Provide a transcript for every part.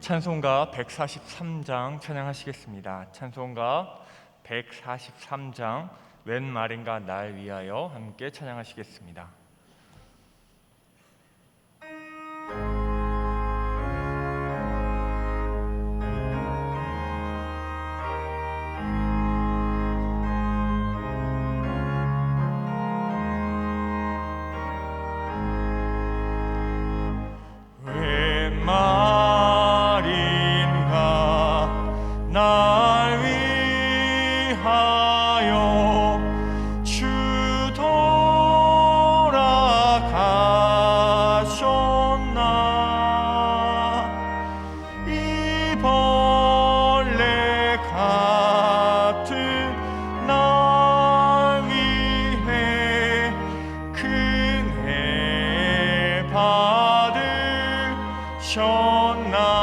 찬송가 143장 찬양하시겠습니다. 찬송가 143장 웬 말인가 날 위하여 함께 찬양하시겠습니다. 날 위하여 주 돌아가셨나. 이 벌레 같은 날 위해 큰애 받으셨나.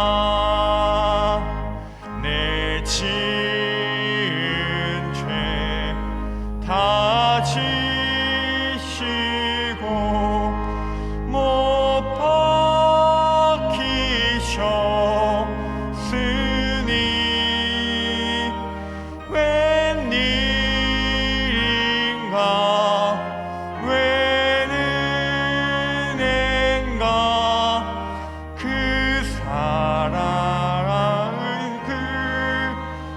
지은 죄 다 지시고 못 박히셨으니 웬일인가 웬 은혜인가 그 사랑을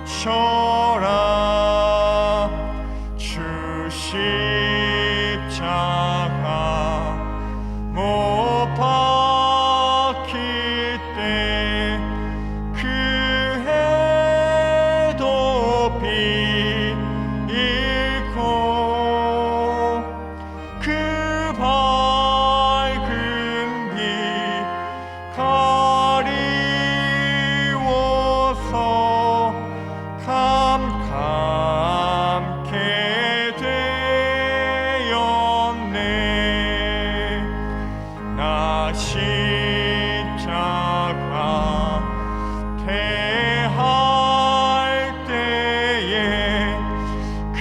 그쳐라. 주 십자가 못 박힐 때 그 해도 비일고 그 밝은 빛 가리워서 캄캄케 되었네. 나 십자가 대할 때에 그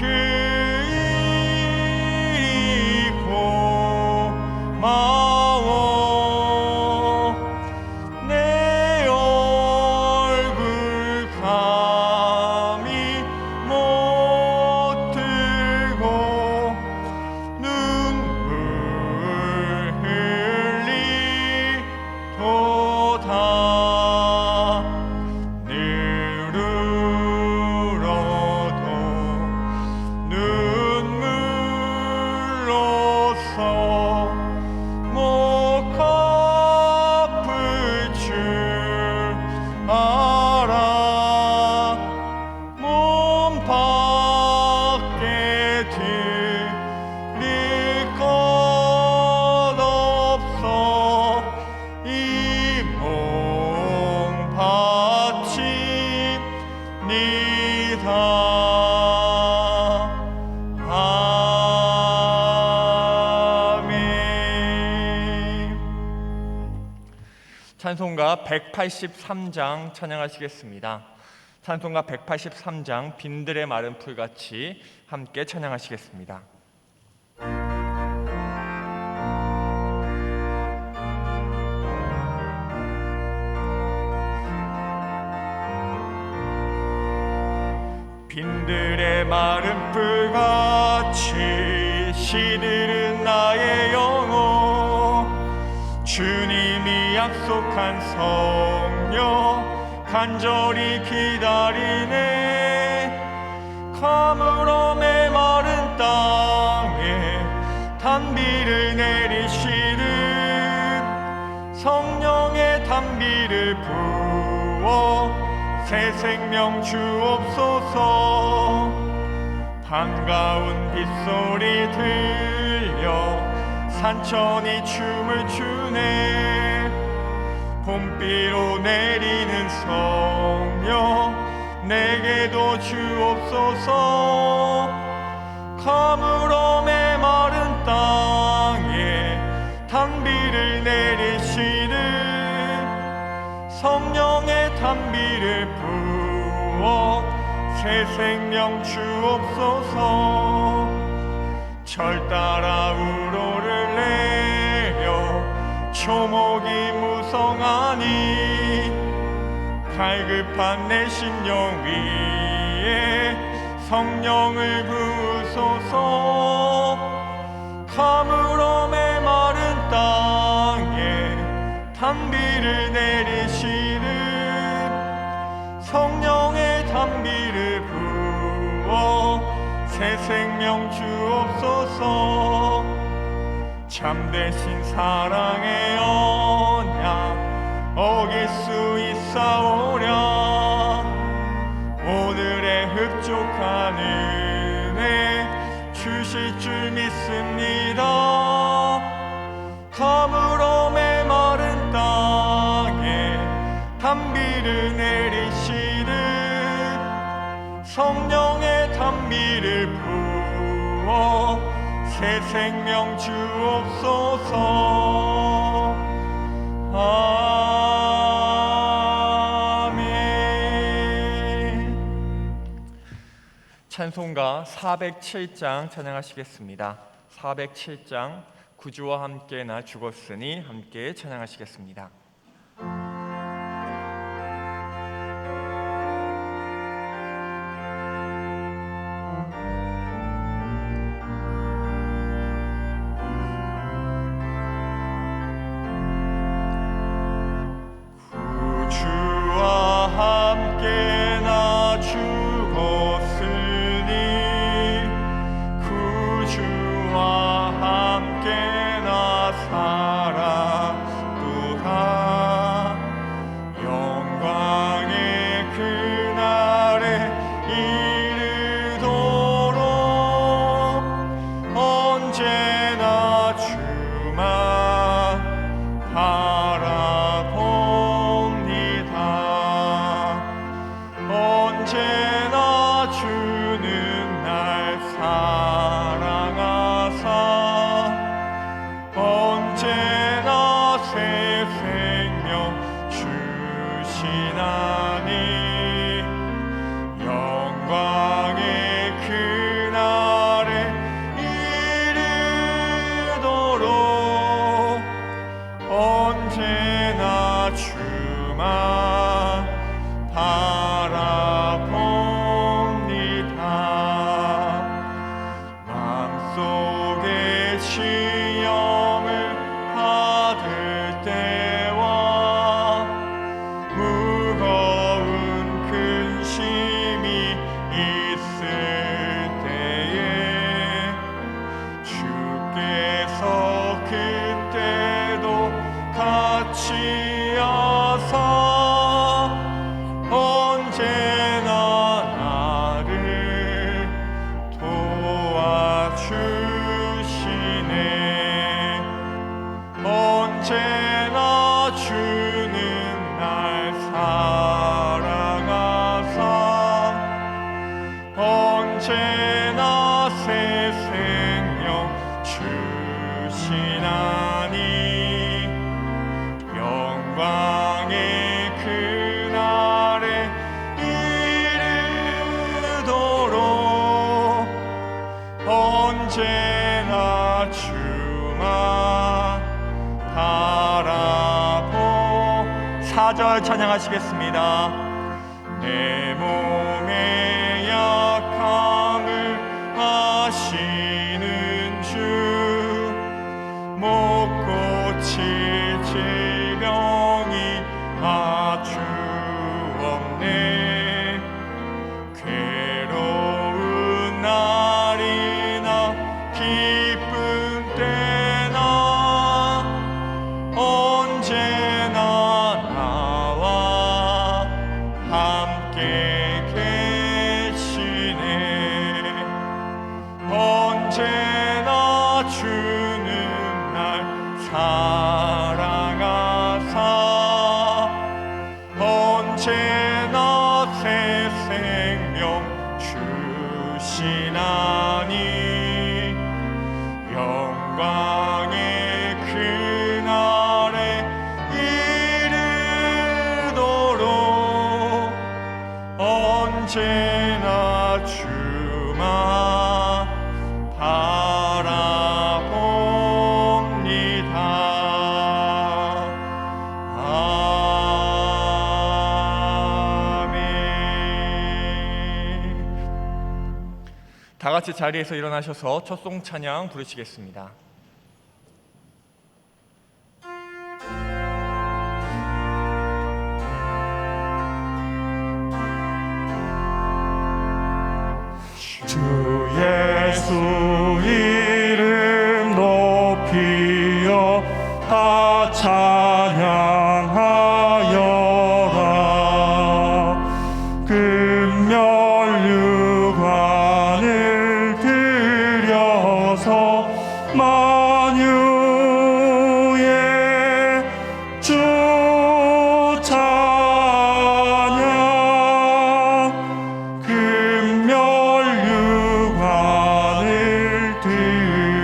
일이 고마워. 내 얼굴 감히 못 들고 눈물 흘리도다. 늘 울어도 눈물로써 못 갚을 줄 알아. 몸 밖에 들릴 것 없어. 이 몸 바칩니다. 아멘. 찬송가 183장 찬양하시겠습니다. 찬송가 183장 빈들의 마른 풀같이 함께 찬양하시겠습니다. 빈들의 마른 풀같이 시들은 나의 영혼. 주님이 약속한 성령 간절히 기다리네. 가물어 메마른 땅에 단비를 내리시듯 성령의 단비를 부어 새 생명 주옵소서. 반가운 빗소리 들려 산천이 춤을 추네. 봄비로 내리는 성령 내게도 주옵소서. 가물어 메마른 땅에 단비를 내리시듯 성령의 단비를 부어 새 생명 주옵소서. 절 따라 우로를 내려 초목이 무성하니 갈급한 내 심령 위에 성령을 부으소서. 가물어 메마른 땅에 단비를 내리시는 성령의 단비를 부어 새 생명 주옵소서. 참되신 사랑의 언약 어길 수 있사오랴. 오늘의 흡족한 은혜 주실 줄 믿습니다. 가물어 메마른 땅에 단비를 내리시듯 성령의 단비를 부어 새 생명 주옵소서. 아멘. 찬송가 407장 찬양하시겠습니다. 407장 구주와 함께 나 죽었으니 함께 찬양하시겠습니다. 구주와 함께 나 죽었으니 구주와 함께 나 살았도다. 영광의 그날에 이르도록 언제나 주만 바라봅니다. 언제나 주는 날 사랑하사 언제나 새 생명 주시나니 영광의 그날에 이르도록 언제나 주만 바라봅니다. 마음속에 시험을 받을 때와 무거운 근심이 있을 때에 주께서 그때도 같이 하사 언제나 나를 도와주시네. 언제나 주는 날 사랑하사 언제나 새 생명 주시나니 영광의 그날에 이르도록 언제나 주만 바라보. 4절 찬양하시겠습니다. 내 몸의 약함을 아시는 주 못 고칠 질병이 아주 없네. 괴로운 날이나 기쁜 때나 언제나 나와 함께 계시네. 언제나 주는 날 사랑하사 언제나 새 생명 주시나니 영광의 그날에 이르도록 언제나 주만 바라봅니다. 같이 자리에서 일어나셔서 첫 송 찬양 부르시겠습니다. 주 예수 이름 높이어 다 찬양하여라. 금면류관을 들여서 만유의 주 찬양. 금면류관을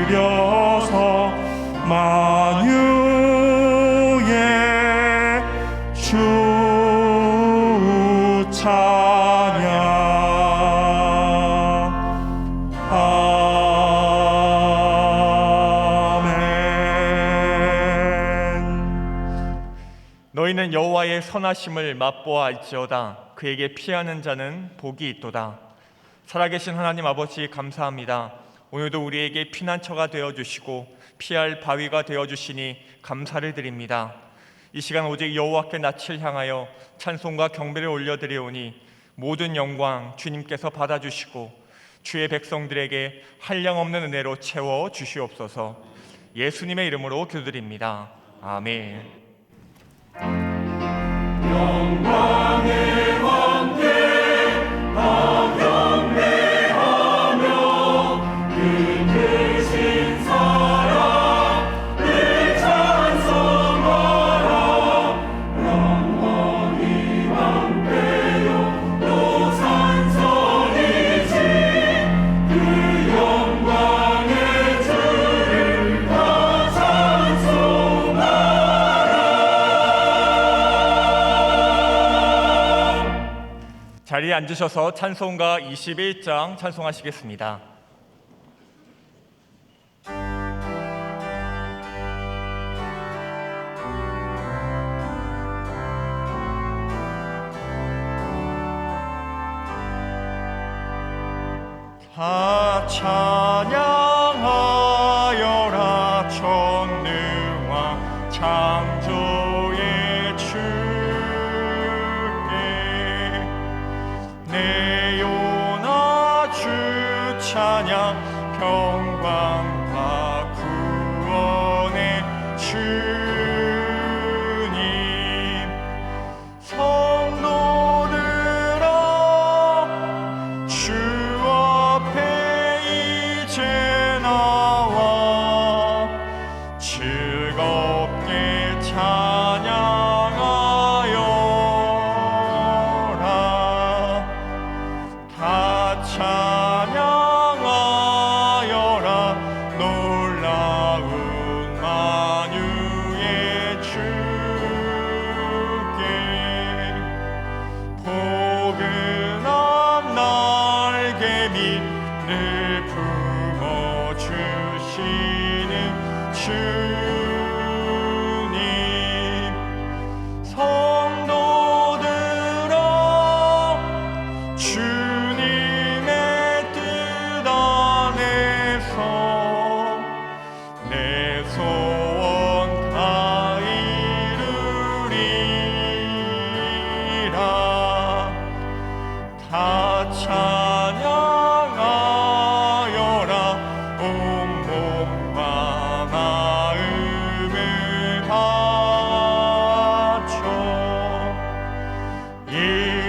들여서 만유의 주 찬양. 아멘. 너희는 여호와의 선하심을 맛보아 알지어다. 그에게 피하는 자는 복이 있도다. 살아계신 하나님 아버지 감사합니다. 오늘도 우리에게 피난처가 되어주시고 피할 바위가 되어주시니 감사를 드립니다. 이 시간 오직 여호와께 낯을 향하여 찬송과 경배를 올려드리오니 모든 영광 주님께서 받아주시고 주의 백성들에게 한량없는 은혜로 채워 주시옵소서. 예수님의 이름으로 기도드립니다. 아멘. 영광의 왕께 다 경배하며 그 크신 사랑을 찬송하라. 영원히 왕께요 또 산성이지 그 영광의 주를 다 찬송하라. 자리에 앉으셔서 찬송가 21장 찬송하시겠습니다. 다 찬양하여라. 전능한 창조의 주께 내 요나 주 찬양. 평강과 구원의 주님. 성도들아 주 앞에 이제 나와 즐겁게 찬양하여라. 다 찬양하여라. 놀라운 만유의 주께 포근한 날개 늘 품어주시는 주님. 성도들아 주님의 뜻 안에서 내 소원 다 이루리라. 다 찬양하여라. 온몸과 마음을 바쳐 이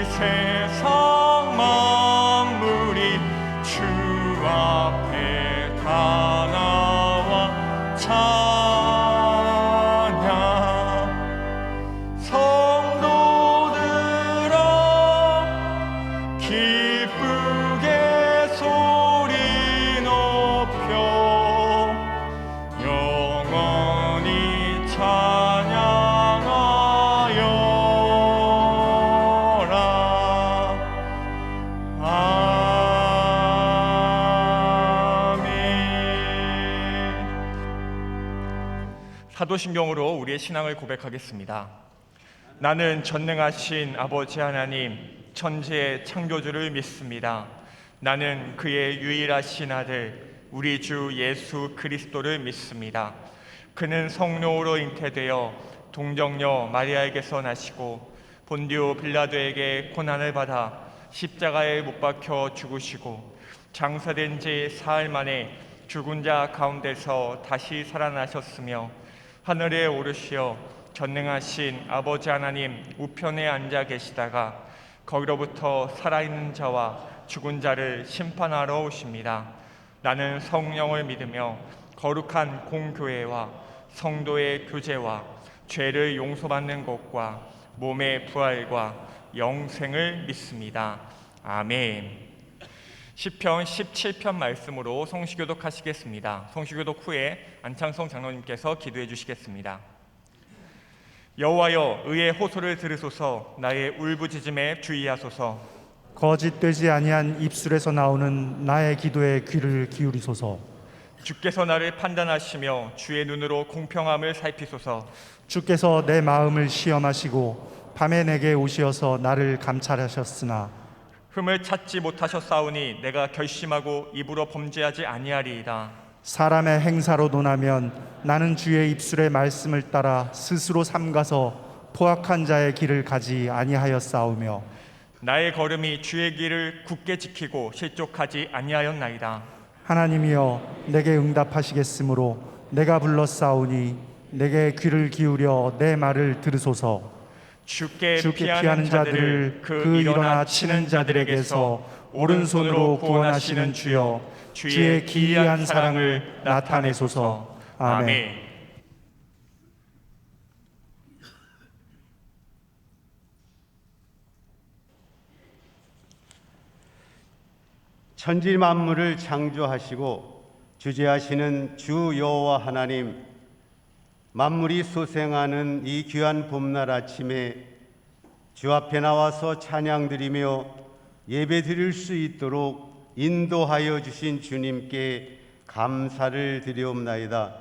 세상 만물이 주 앞에 다 나와 찬양. 성도들아 기쁘게 소리 높여 영원히 찬양하여라. 아멘. 사도신경으로 우리의 신앙을 고백하겠습니다. 나는 전능하신 아버지 하나님 천지의 창조주를 믿습니다. 나는 그의 유일하신 아들 우리 주 예수 그리스도를 믿습니다. 그는 성령으로 잉태되어 동정녀 마리아에게서 나시고 본디오 빌라도에게 고난을 받아 십자가에 못 박혀 죽으시고 장사된 지 사흘 만에 죽은 자 가운데서 다시 살아나셨으며 하늘에 오르시어 전능하신 아버지 하나님 우편에 앉아 계시다가 거기로부터 살아있는 자와 죽은 자를 심판하러 오십니다. 나는 성령을 믿으며 거룩한 공교회와 성도의 교제와 죄를 용서받는 것과 몸의 부활과 영생을 믿습니다. 아멘. 시편 17편 말씀으로 성시교독 하시겠습니다. 성시교독 후에 안창성 장로님께서 기도해 주시겠습니다. 여호와여, 의의 호소를 들으소서. 나의 울부짖음에 주의하소서. 거짓되지 아니한 입술에서 나오는 나의 기도에 귀를 기울이소서. 주께서 나를 판단하시며 주의 눈으로 공평함을 살피소서. 주께서 내 마음을 시험하시고 밤에 내게 오시어서 나를 감찰하셨으나 흠을 찾지 못하셨사오니 내가 결심하고 입으로 범죄하지 아니하리이다. 사람의 행사로 논하면 나는 주의 입술의 말씀을 따라 스스로 삼가서 포악한 자의 길을 가지 아니하였사오며 나의 걸음이 주의 길을 굳게 지키고 실족하지 아니하였나이다. 하나님이여 내게 응답하시겠으므로 내가 불렀사오니 내게 귀를 기울여 내 말을 들으소서. 주께 피하는 자들을 그 일어나 치는 자들에게서 오른손으로 구원하시는 주여 주의 기이한 사랑을 나타내소서. 아멘. 천지 만물을 창조하시고 주재하시는 주 여호와 하나님, 만물이 소생하는 이 귀한 봄날 아침에 주 앞에 나와서 찬양드리며 예배드릴 수 있도록 인도하여 주신 주님께 감사를 드리옵나이다.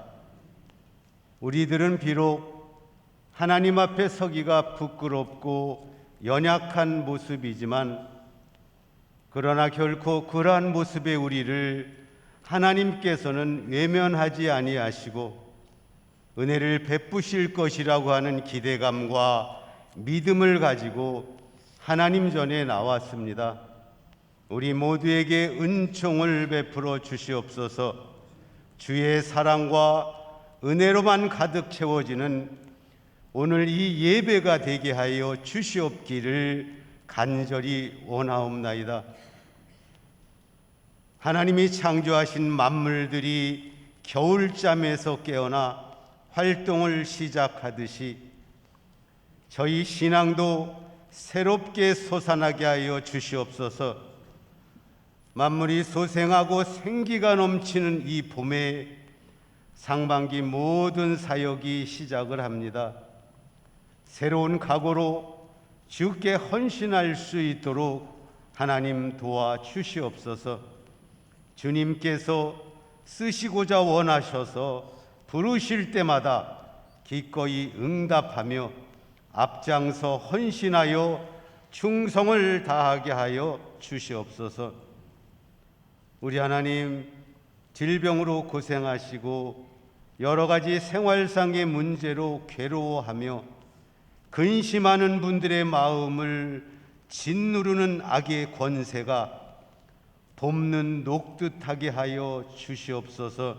우리들은 비록 하나님 앞에 서기가 부끄럽고 연약한 모습이지만 그러나 결코 그러한 모습의 우리를 하나님께서는 외면하지 아니하시고 은혜를 베푸실 것이라고 하는 기대감과 믿음을 가지고 하나님 전에 나왔습니다. 우리 모두에게 은총을 베풀어 주시옵소서. 주의 사랑과 은혜로만 가득 채워지는 오늘 이 예배가 되게 하여 주시옵기를 간절히 원하옵나이다. 하나님이 창조하신 만물들이 겨울잠에서 깨어나 활동을 시작하듯이 저희 신앙도 새롭게 솟아나게 하여 주시옵소서. 만물이 소생하고 생기가 넘치는 이 봄에 상반기 모든 사역이 시작을 합니다. 새로운 각오로 주께 헌신할 수 있도록 하나님 도와주시옵소서. 주님께서 쓰시고자 원하셔서 부르실 때마다 기꺼이 응답하며 앞장서 헌신하여 충성을 다하게 하여 주시옵소서. 우리 하나님, 질병으로 고생하시고 여러 가지 생활상의 문제로 괴로워하며 근심하는 분들의 마음을 짓누르는 악의 권세가 봄는 녹듯하게 하여 주시옵소서.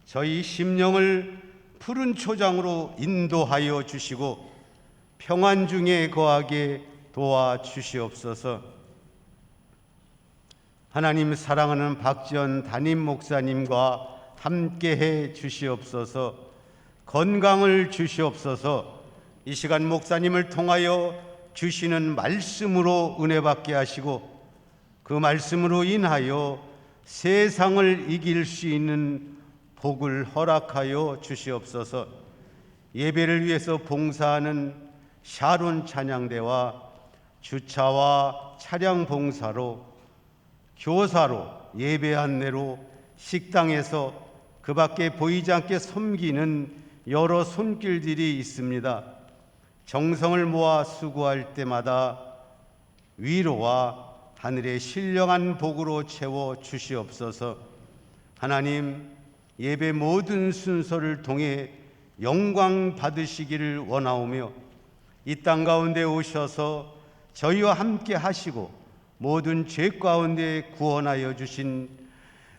저희 심령을 푸른 초장으로 인도하여 주시고 평안 중에 거하게 도와주시옵소서. 하나님 사랑하는 박지원 담임 목사님과 함께해 주시옵소서. 건강을 주시옵소서. 이 시간 목사님을 통하여 주시는 말씀으로 은혜 받게 하시고 그 말씀으로 인하여 세상을 이길 수 있는 복을 허락하여 주시옵소서. 예배를 위해서 봉사하는 샤론 찬양대와 주차와 차량 봉사로, 교사로, 예배 안내로, 식당에서 그 밖에 보이지 않게 섬기는 여러 손길들이 있습니다. 정성을 모아 수고할 때마다 위로와 하늘의 신령한 복으로 채워 주시옵소서. 하나님, 예배 모든 순서를 통해 영광 받으시기를 원하오며 이 땅 가운데 오셔서 저희와 함께 하시고 모든 죄 가운데 구원하여 주신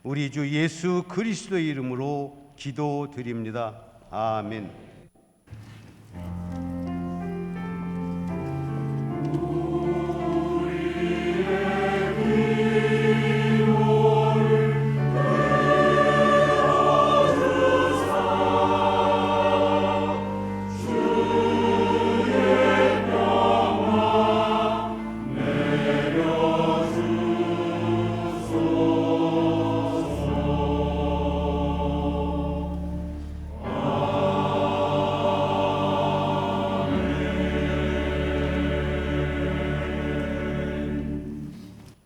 우리 주 예수 그리스도의 이름으로 기도드립니다. 아멘.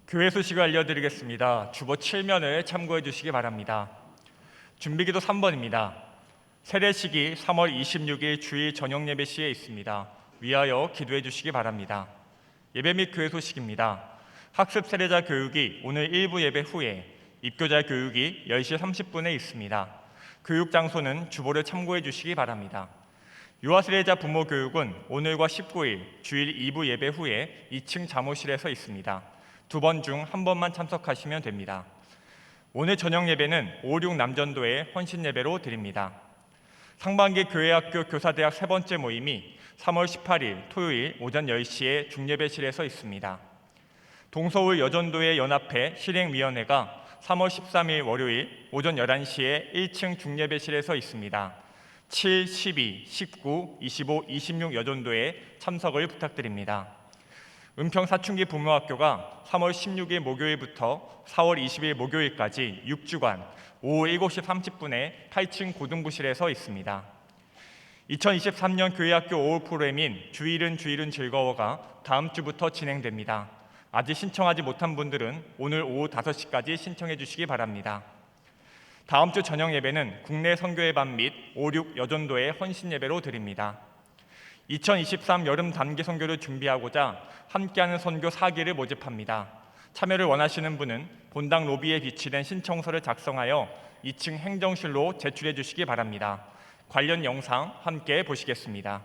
교회 소식을 알려드리겠습니다. 주보 7면을 참고해 주시기 바랍니다. 준비기도 3번입니다. 세례식이 3월 26일 주일 저녁 예배 시에 있습니다. 위하여 기도해 주시기 바랍니다. 예배 및 교회 소식입니다. 학습 세례자 교육이 오늘 1부 예배 후에, 입교자 교육이 10시 30분에 있습니다. 교육 장소는 주보를 참고해 주시기 바랍니다. 유아 세례자 부모 교육은 오늘과 19일 주일 2부 예배 후에 2층 자모실에서 있습니다. 2번 중 1번만 참석하시면 됩니다. 오늘 저녁 예배는 5, 6 남전도의 헌신 예배로 드립니다. 상반기 교회학교 교사대학 세 번째 모임이 3월 18일 토요일 오전 10시에 중예배실에서 있습니다. 동서울 여전도의 연합회 실행위원회가 3월 13일 월요일 오전 11시에 1층 중예배실에서 있습니다. 7, 12, 19, 25, 26 여전도에 참석을 부탁드립니다. 은평 사춘기 부모학교가 3월 16일 목요일부터 4월 20일 목요일까지 6주간 오후 7시 30분에 8층 고등부실에서 있습니다. 2023년 교회학교 오후 프로그램인 주일은 즐거워가 다음 주부터 진행됩니다. 아직 신청하지 못한 분들은 오늘 오후 5시까지 신청해 주시기 바랍니다. 다음 주 저녁 예배는 국내 선교회 반 및 5, 6 여전도의 헌신 예배로 드립니다. 2023 여름 단기 선교를 준비하고자 함께하는 선교 4기를 모집합니다. 참여를 원하시는 분은 본당 로비에 비치된 신청서를 작성하여 2층 행정실로 제출해 주시기 바랍니다. 관련 영상 함께 보시겠습니다.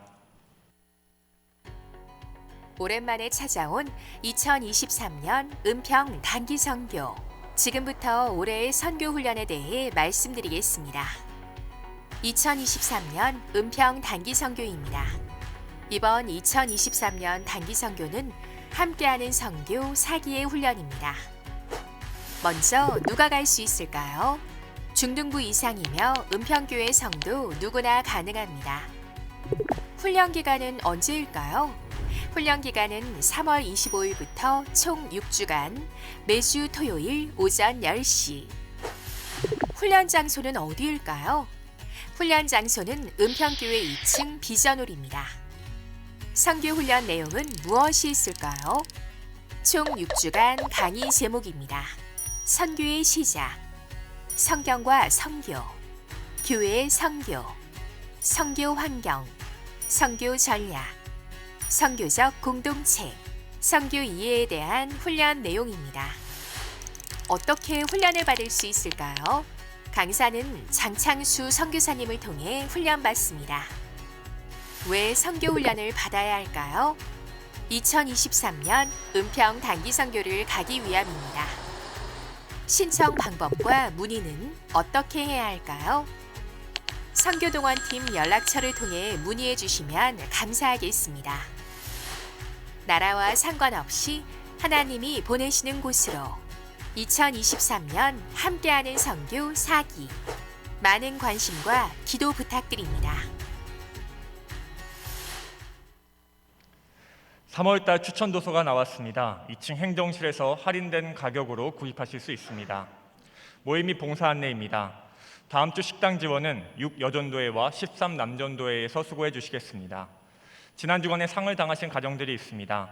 오랜만에 찾아온 2023년 은평 단기 선교. 지금부터 올해의 선교 훈련에 대해 말씀드리겠습니다. 2023년 은평 단기 선교입니다. 이번 2023년 단기 선교는 함께하는 선교 4기의 훈련입니다. 먼저 누가 갈 수 있을까요? 중등부 이상이며 은평교회 성도 누구나 가능합니다. 훈련 기간은 언제일까요? 훈련 기간은 3월 25일부터 총 6주간 매주 토요일 오전 10시. 훈련 장소는 어디일까요? 훈련 장소는 은평교회 2층 비전홀입니다. 선교 훈련 내용은 무엇이 있을까요? 총 6주간 강의 제목입니다. 선교의 시작, 성경과 선교, 교회의 선교, 선교 환경, 선교 전략, 선교적 공동체, 선교 이해에 대한 훈련 내용입니다. 어떻게 훈련을 받을 수 있을까요? 강사는 장창수 선교사님을 통해 훈련받습니다. 왜 선교 훈련을 받아야 할까요? 2023년 은평 단기 선교를 가기 위함입니다. 신청 방법과 문의는 어떻게 해야 할까요? 선교동원팀 연락처를 통해 문의해 주시면 감사하겠습니다. 나라와 상관없이 하나님이 보내시는 곳으로 2023년 함께하는 선교 4기. 많은 관심과 기도 부탁드립니다. 3월달 추천 도서가 나왔습니다. 2층 행정실에서 할인된 가격으로 구입하실 수 있습니다. 모임 및 봉사 안내입니다. 다음 주 식당 지원은 6 여전도회와 13 남전도회에서 수고해 주시겠습니다. 지난 주간에 상을 당하신 가정들이 있습니다.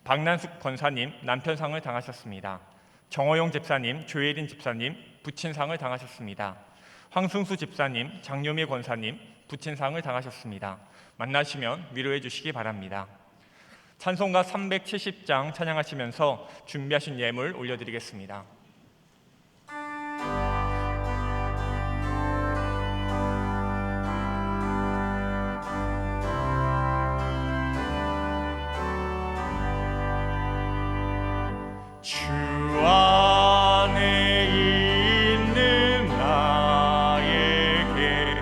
박난숙 권사님 남편 상을 당하셨습니다. 정호용 집사님, 조예린 집사님 부친 상을 당하셨습니다. 황승수 집사님, 장요미 권사님 부친 상을 당하셨습니다. 만나시면 위로해 주시기 바랍니다. 찬송가 370장 찬양하시면서 준비하신 예물 올려드리겠습니다. 주 안에 있는 나에게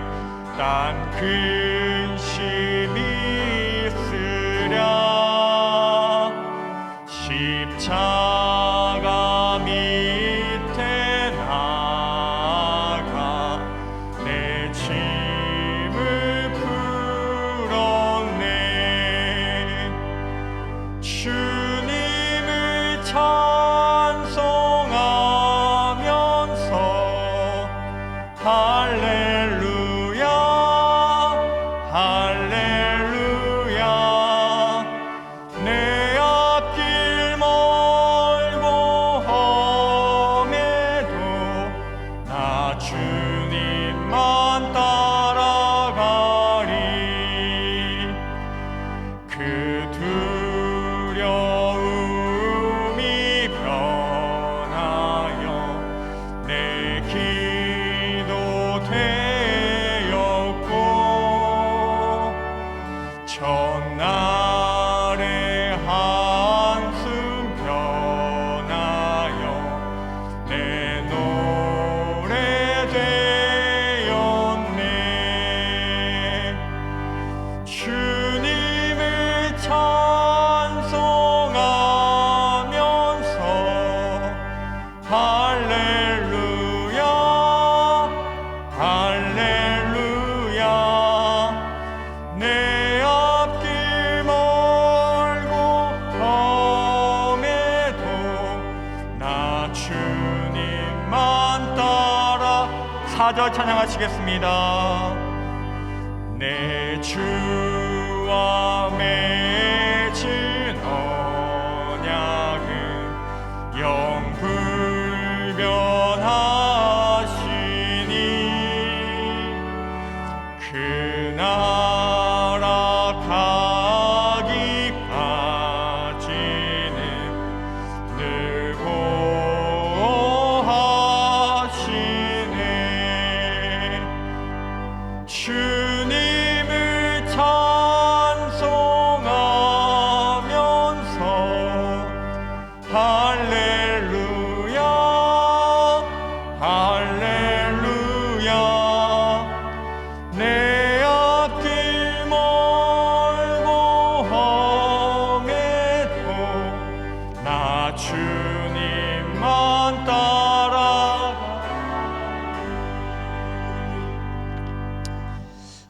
난 근심이 있으랴. 십자가 밑에 나가 내 짐을 풀었네. 주님을 찬송하면서 할렐루야 할렐루야. 내 앞길 멀고 험해도 나 주님만 따라가리. 그 두려움이 변하여 내 기도 되었고, 전날의 한숨 변하여 내 노래 되었네. 주님을 찬송하면서 할렐루야 할렐루야. 내 앞길 멀고 험해도 나 주님만 따라. 4절 찬양하시겠습니다. 내 주와 맺은 언약은 영불변하시니 그 나라 가기까지는 늘 보호하시네. 주님을 찬송하면서 할렐루야 할렐루야. 내 앞길 멀고 험해도 나 주님만 따라가.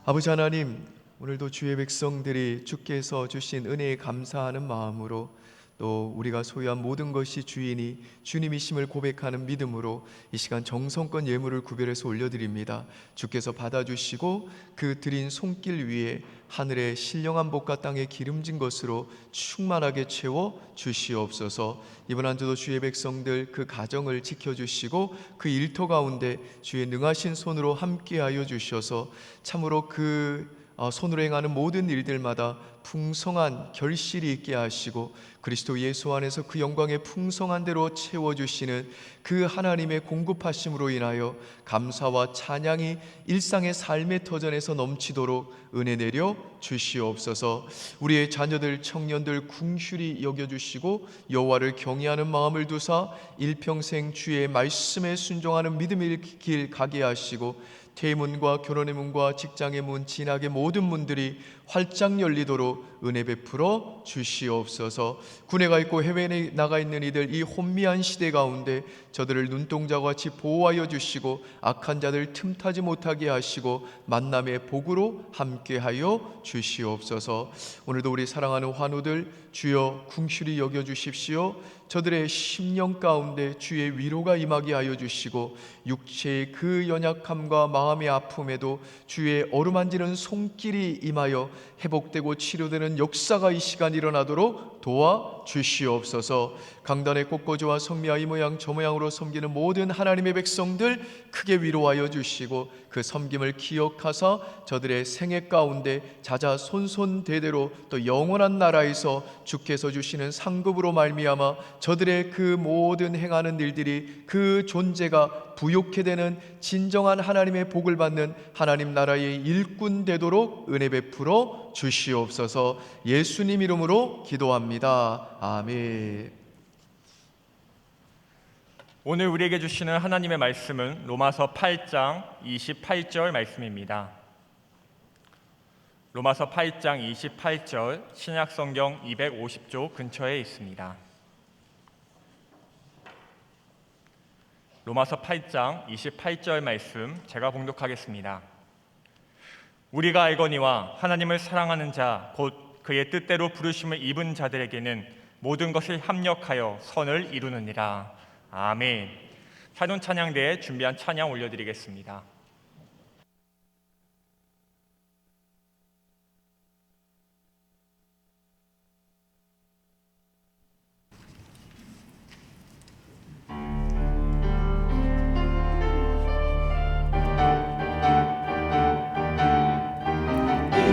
아버지 하나님, 오늘도 주의 백성들이 주께서 주신 은혜에 감사하는 마음으로, 또 우리가 소유한 모든 것이 주인이 주님이심을 고백하는 믿음으로 이 시간 정성껏 예물을 구별해서 올려드립니다. 주께서 받아주시고 그 드린 손길 위에 하늘의 신령한 복과 땅의 기름진 것으로 충만하게 채워 주시옵소서. 이번 한 주도 주의 백성들 그 가정을 지켜주시고 그 일터 가운데 주의 능하신 손으로 함께하여 주셔서 참으로 그 손으로 행하는 모든 일들마다 풍성한 결실이 있게 하시고 그리스도 예수 안에서 그 영광의 풍성한 대로 채워주시는 그 하나님의 공급하심으로 인하여 감사와 찬양이 일상의 삶의 터전에서 넘치도록 은혜 내려 주시옵소서. 우리의 자녀들 청년들 궁휼히 여겨주시고 여호와를 경외하는 마음을 두사 일평생 주의 말씀에 순종하는 믿음의 길 가게 하시고 퇴문과 결혼의 문과 직장의 문, 진학의 모든 문들이 활짝 열리도록 은혜 베풀어 주시옵소서. 군에 가 있고 해외에 나가 있는 이들 이 혼미한 시대 가운데 저들을 눈동자와 같이 보호하여 주시고 악한 자들 틈타지 못하게 하시고 만남의 복으로 함께하여 주시옵소서. 오늘도 우리 사랑하는 환우들 주여 궁휼히 여겨주십시오. 저들의 심령 가운데 주의 위로가 임하게 하여 주시고 육체의 그 연약함과 마음의 아픔에도 주의 어루만지는 손길이 임하여 회복되고 치료 치료되는 역사가 이 시간 일어나도록 도와주시옵소서. 강단의 꽃꽂이와 성미와 이 모양 저 모양으로 섬기는 모든 하나님의 백성들 크게 위로하여 주시고 그 섬김을 기억하사 저들의 생애 가운데 자자손손대대로 또 영원한 나라에서 주께서 주시는 상급으로 말미암아 저들의 그 모든 행하는 일들이 그 존재가 부욕해 되는 진정한 하나님의 복을 받는 하나님 나라의 일꾼 되도록 은혜 베풀어 주시옵소서. 예수님 이름으로 기도합니다. 아멘. 오늘 우리에게 주시는 하나님의 말씀은 로마서 8장 28절 말씀입니다. 로마서 8장 28절 신약성경 250조 근처에 있습니다. 로마서 8장 28절 말씀 제가 봉독하겠습니다. 우리가 알거니와 하나님을 사랑하는 자 곧 그의 뜻대로 부르심을 입은 자들에게는 모든 것이 합력하여 선을 이루느니라. 아멘. 사돈 찬양대에 준비한 찬양 올려드리겠습니다.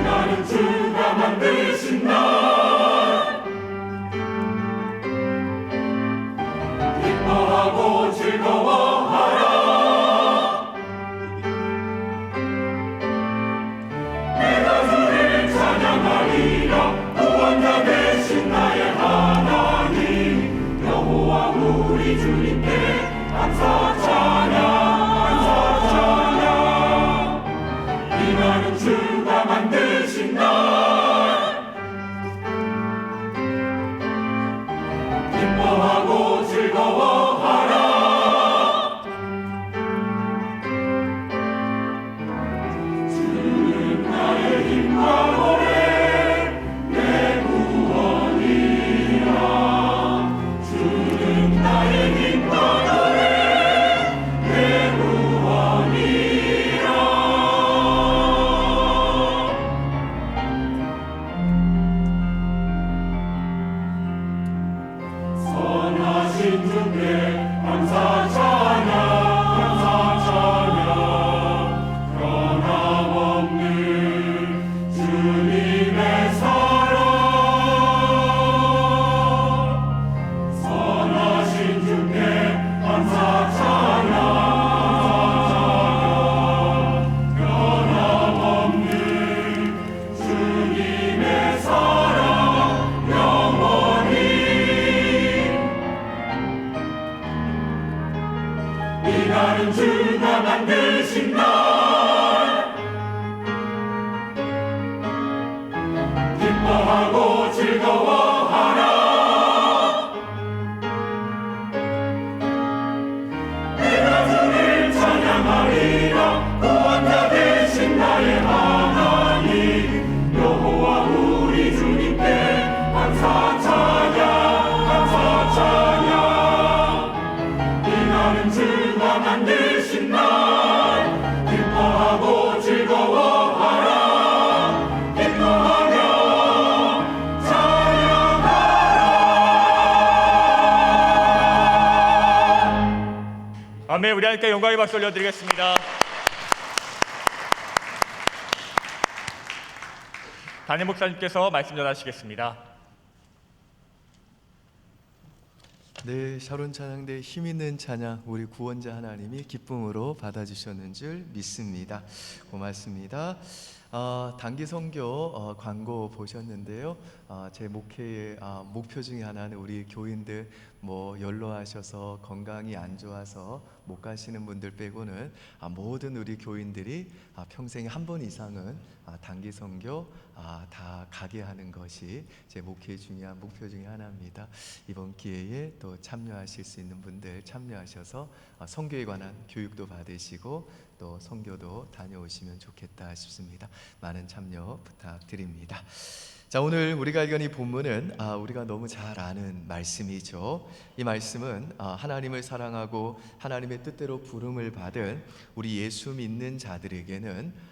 나는 주가 만드신 날 기뻐하고 즐거워하라. 내가 주를 찬양하리라. 구원자 되신 나의 하나님 여호와 우리 주님께 감사 찬양 감사 찬양. 이 날은 주가 만드신 날 기뻐하고 즐거워하라. 주는 나의 힘과 노래 내 구원이라. 주는 나의 힘과 노래 내 구원이라. 선하신 주께 감사 찬양 감사 찬양. 변함없는 주님의 사랑. 선하신 주께 감사 찬양 감사 찬양. 변함없는 주님의 사랑 영원히. 이 날은 주가 만드신 날 기뻐하고 즐거워하라. 내가 주를 찬양하리라. 구원자 되신 나의 하나님 여호와 우리 주님께 감사 찬양 감사 찬양. 이 날은 주가 만드신 날 기뻐하고 즐거워하라. 기뻐하며 찬양하라. 아멘. 우리 함께 영광의 박수 올려드리겠습니다. 담임 목사님께서 말씀 전하시겠습니다. 네, 샤론 찬양대 힘 있는 찬양 우리 구원자 하나님이 기쁨으로 받아주셨는 줄 믿습니다. 고맙습니다. 단기 선교 광고 보셨는데요. 제 목회의 목표 중에 하나는 우리 교인들 연로하셔서 건강이 안 좋아서 못 가시는 분들 빼고는 모든 우리 교인들이 평생에 한 번 이상은 단기 선교 다 가게 하는 것이 제 목회의 중요한 목표 중에 하나입니다. 이번 기회에 또 참여하실 수 있는 분들 참여하셔서 선교에 관한 교육도 받으시고 또 선교도 다녀오시면 좋겠다 싶습니다. 많은 참여 부탁드립니다. 자, 오늘 우리가 읽은 이 본문은 우리가 너무 잘 아는 말씀이죠. 이 말씀은 하나님을 사랑하고 하나님의 뜻대로 부름을 받은 우리 예수 믿는 자들에게는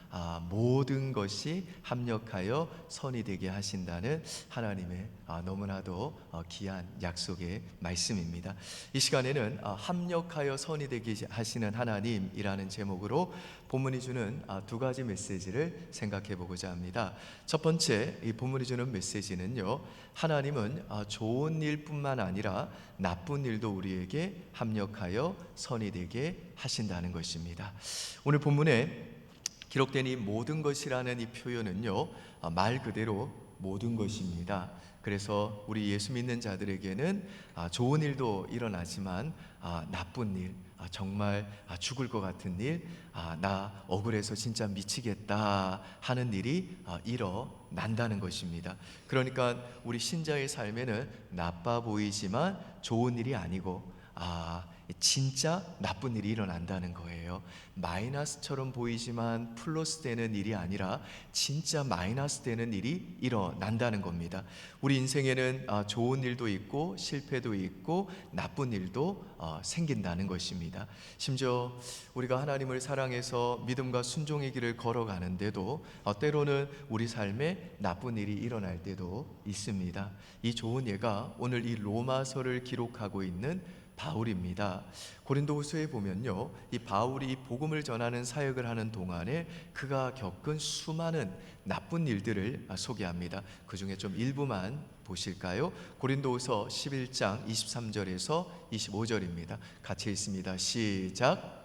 모든 것이 합력하여 선이 되게 하신다는 하나님의 너무나도 귀한 약속의 말씀입니다. 이 시간에는 합력하여 선이 되게 하시는 하나님이라는 제목으로 본문이 주는 두 가지 메시지를 생각해 보고자 합니다. 첫 번째, 이 본문이 주는 메시지는요, 하나님은 좋은 일뿐만 아니라 나쁜 일도 우리에게 합력하여 선이 되게 하신다는 것입니다. 오늘 본문에 기록된 이 모든 것이라는 이 표현은요, 말 그대로 모든 것입니다. 그래서 우리 예수 믿는 자들에게는 좋은 일도 일어나지만 나쁜 일, 정말 죽을 것 같은 일, 나 억울해서 진짜 미치겠다 하는 일이 일어난다는 것입니다. 그러니까 우리 신자의 삶에는 나빠 보이지만 좋은 일이 아니고 진짜 나쁜 일이 일어난다는 거예요. 마이너스처럼 보이지만 플러스 되는 일이 아니라 진짜 마이너스 되는 일이 일어난다는 겁니다. 우리 인생에는 좋은 일도 있고 실패도 있고 나쁜 일도 생긴다는 것입니다. 심지어 우리가 하나님을 사랑해서 믿음과 순종의 길을 걸어가는데도 때로는 우리 삶에 나쁜 일이 일어날 때도 있습니다. 이 좋은 예가 오늘 이 로마서를 기록하고 있는 바울입니다. 고린도후서에 보면요, 이 바울이 복음을 전하는 사역을 하는 동안에 그가 겪은 수많은 나쁜 일들을 소개합니다. 그 중에 좀 일부만 보실까요? 고린도후서 11장 23절에서 25절입니다. 같이 읽습니다. 시작.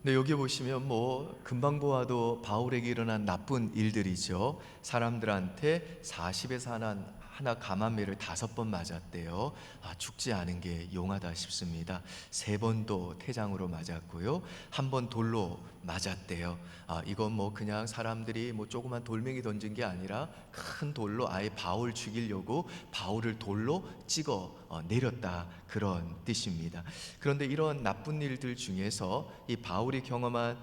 네, 여기 보시면 금방 보아도 바울에게 일어난 나쁜 일들이죠. 사람들한테 40에서 하나 감한매를 5번 맞았대요. 죽지 않은 게 용하다 싶습니다. 3번도 태장으로 맞았고요. 1번 돌로 맞았대요. 이건 그냥 사람들이 조그만 돌멩이 던진 게 아니라 큰 돌로 아예 바울 죽이려고 바울을 돌로 찍어 내렸다, 그런 뜻입니다. 그런데 이런 나쁜 일들 중에서 이 바울이 경험한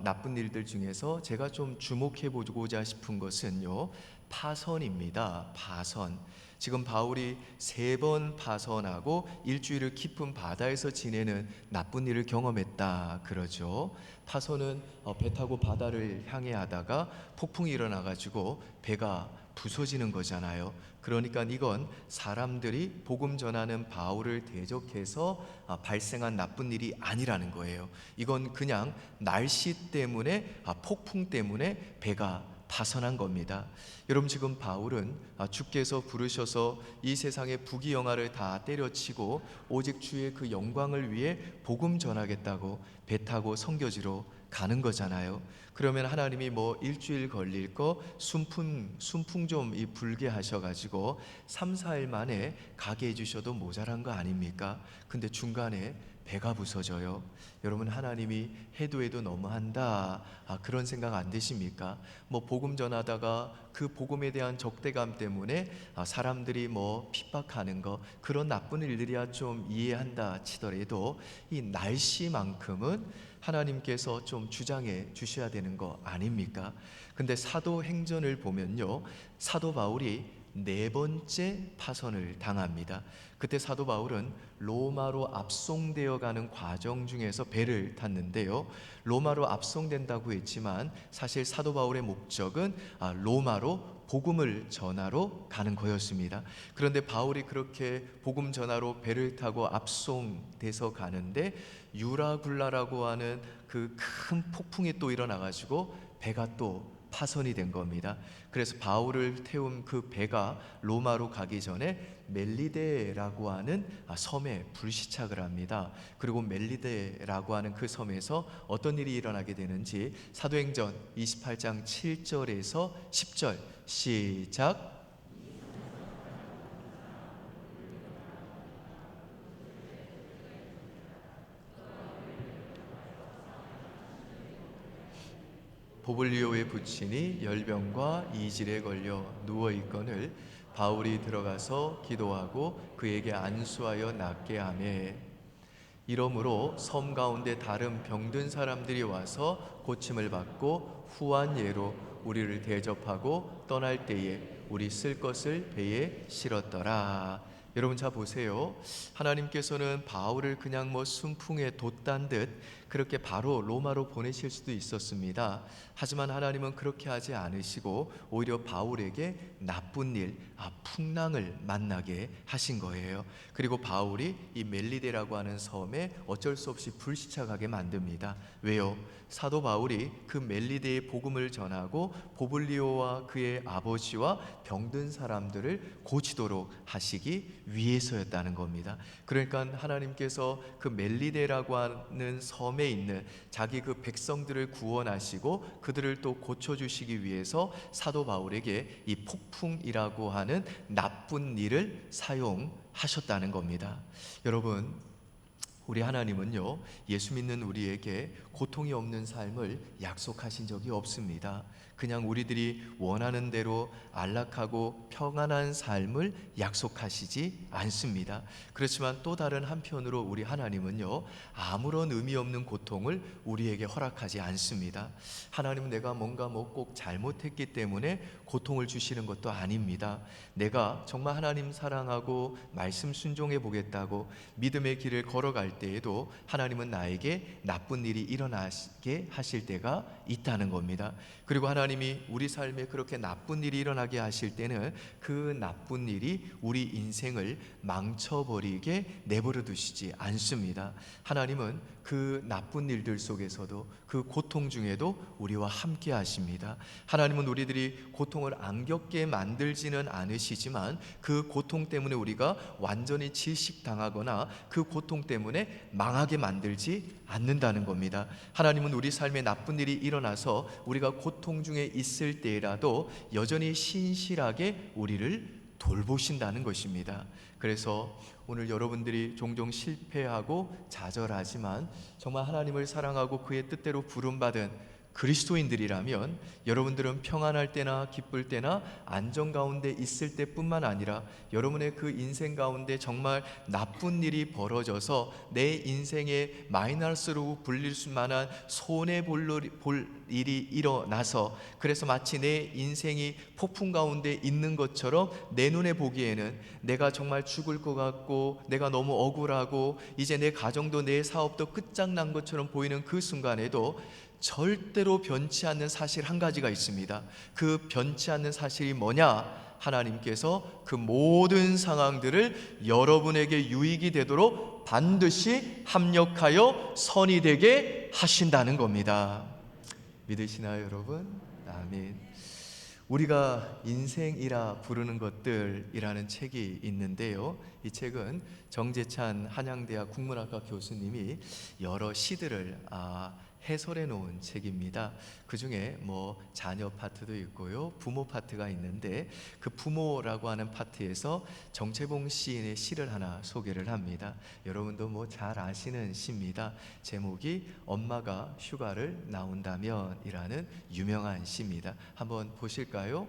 나쁜 일들 중에서 제가 좀 주목해 보고자 싶은 것은요, 파선입니다. 파선. 지금 바울이 3번 파선하고 일주일을 깊은 바다에서 지내는 나쁜 일을 경험했다 그러죠. 파선은 배 타고 바다를 향해 하다가 폭풍이 일어나가지고 배가 부서지는 거잖아요. 그러니까 이건 사람들이 복음 전하는 바울을 대적해서 발생한 나쁜 일이 아니라는 거예요. 이건 그냥 날씨 때문에, 폭풍 때문에 배가 파선한 겁니다. 여러분, 지금 바울은 주께서 부르셔서 이 세상의 부귀영화를 다 때려치고 오직 주의 그 영광을 위해 복음 전하겠다고 배 타고 선교지로 가는 거잖아요. 그러면 하나님이 일주일 걸릴 거 순풍 좀 불게 하셔가지고 3, 4일 만에 가게 해주셔도 모자란 거 아닙니까? 근데 중간에 배가 부서져요. 여러분, 하나님이 해도 너무한다, 그런 생각 안 드십니까? 복음 전하다가 그 복음에 대한 적대감 때문에 사람들이 핍박하는 거, 그런 나쁜 일들이야 좀 이해한다 치더라도 이 날씨만큼은 하나님께서 좀 주장해 주셔야 되는 거 아닙니까? 근데 사도행전을 보면요, 사도 바울이 4번째 파선을 당합니다. 그때 사도 바울은 로마로 압송되어 가는 과정 중에서 배를 탔는데요, 로마로 압송된다고 했지만 사실 사도 바울의 목적은 로마로 복음을 전하러 가는 거였습니다. 그런데 바울이 그렇게 복음 전하러 배를 타고 압송돼서 가는데 유라굴라라고 하는 그 큰 폭풍이 또 일어나가지고 배가 또 파선이 된 겁니다. 그래서 바울을 태운 그 배가 로마로 가기 전에 멜리데라고 하는 섬에 불시착을 합니다. 그리고 멜리데라고 하는 그 섬에서 어떤 일이 일어나게 되는지 사도행전 28장 7절에서 10절 시작. 보블리오의 부친이 열병과 이질에 걸려 누워 있거늘 바울이 들어가서 기도하고 그에게 안수하여 낫게 하매 이러므로 섬 가운데 다른 병든 사람들이 와서 고침을 받고 후한 예로 우리를 대접하고 떠날 때에 우리 쓸 것을 배에 실었더라. 여러분 자 보세요. 하나님께서는 바울을 그냥 순풍에 돛단 듯 그렇게 바로 로마로 보내실 수도 있었습니다. 하지만 하나님은 그렇게 하지 않으시고 오히려 바울에게 나쁜 일, 풍랑을 만나게 하신 거예요. 그리고 바울이 이 멜리데라고 하는 섬에 어쩔 수 없이 불시착하게 만듭니다. 왜요? 사도 바울이 그 멜리데의 복음을 전하고 보블리오와 그의 아버지와 병든 사람들을 고치도록 하시기 위해서였다는 겁니다. 그러니까 하나님께서 그 멜리데라고 하는 섬에 있는 자기 그 백성들을 구원하시고 그들을 또 고쳐주시기 위해서 사도 바울에게 이 폭풍이라고 하는 나쁜 일을 사용하셨다는 겁니다. 여러분, 우리 하나님은요, 예수 믿는 우리에게 고통이 없는 삶을 약속하신 적이 없습니다. 그냥 우리들이 원하는 대로 안락하고 평안한 삶을 약속하시지 않습니다. 그렇지만 또 다른 한편으로 우리 하나님은요, 아무런 의미 없는 고통을 우리에게 허락하지 않습니다. 하나님은 내가 뭔가 꼭 잘못했기 때문에 고통을 주시는 것도 아닙니다. 내가 정말 하나님 사랑하고 말씀 순종해 보겠다고 믿음의 길을 걸어갈 때에도 하나님은 나에게 나쁜 일이 일어나게 하실 때가 있다는 겁니다. 그리고 하나님이 우리 삶에 그렇게 나쁜 일이 일어나게 하실 때는 그 나쁜 일이 우리 인생을 망쳐버리게 내버려 두시지 않습니다. 하나님은 그 나쁜 일들 속에서도 그 고통 중에도 우리와 함께 하십니다. 하나님은 우리들이 고통을 안 겪게 만들지는 않으시지만 그 고통 때문에 우리가 완전히 질식당하거나 그 고통 때문에 망하게 만들지 않는다는 겁니다. 하나님은 우리 삶에 나쁜 일이 일어나서 우리가 고통 중에 있을 때라도 여전히 신실하게 우리를 돌보신다는 것입니다. 그래서 오늘 여러분들이 종종 실패하고 좌절하지만 정말 하나님을 사랑하고 그의 뜻대로 부름받은 그리스도인들이라면 여러분들은 평안할 때나 기쁠 때나 안정 가운데 있을 때뿐만 아니라 여러분의 그 인생 가운데 정말 나쁜 일이 벌어져서 내 인생의 마이너스로 불릴 만한 손해볼 일이 일어나서 그래서 마치 내 인생이 폭풍 가운데 있는 것처럼 내 눈에 보기에는 내가 정말 죽을 것 같고 내가 너무 억울하고 이제 내 가정도 내 사업도 끝장난 것처럼 보이는 그 순간에도 절대로 변치 않는 사실 한 가지가 있습니다. 그 변치 않는 사실이 뭐냐? 하나님께서 그 모든 상황들을 여러분에게 유익이 되도록 반드시 합력하여 선이 되게 하신다는 겁니다. 믿으시나요, 여러분? 아멘. 우리가 인생이라 부르는 것들이라는 책이 있는데요. 이 책은 정재찬 한양대학 국문학과 교수님이 여러 시들을 해설해 놓은 책입니다. 그 중에 자녀 파트도 있고요, 부모 파트가 있는데 그 부모라고 하는 파트에서 정채봉 시인의 시를 하나 소개를 합니다. 여러분도 잘 아시는 시입니다. 제목이 엄마가 휴가를 나온다면이라는 유명한 시입니다. 한번 보실까요?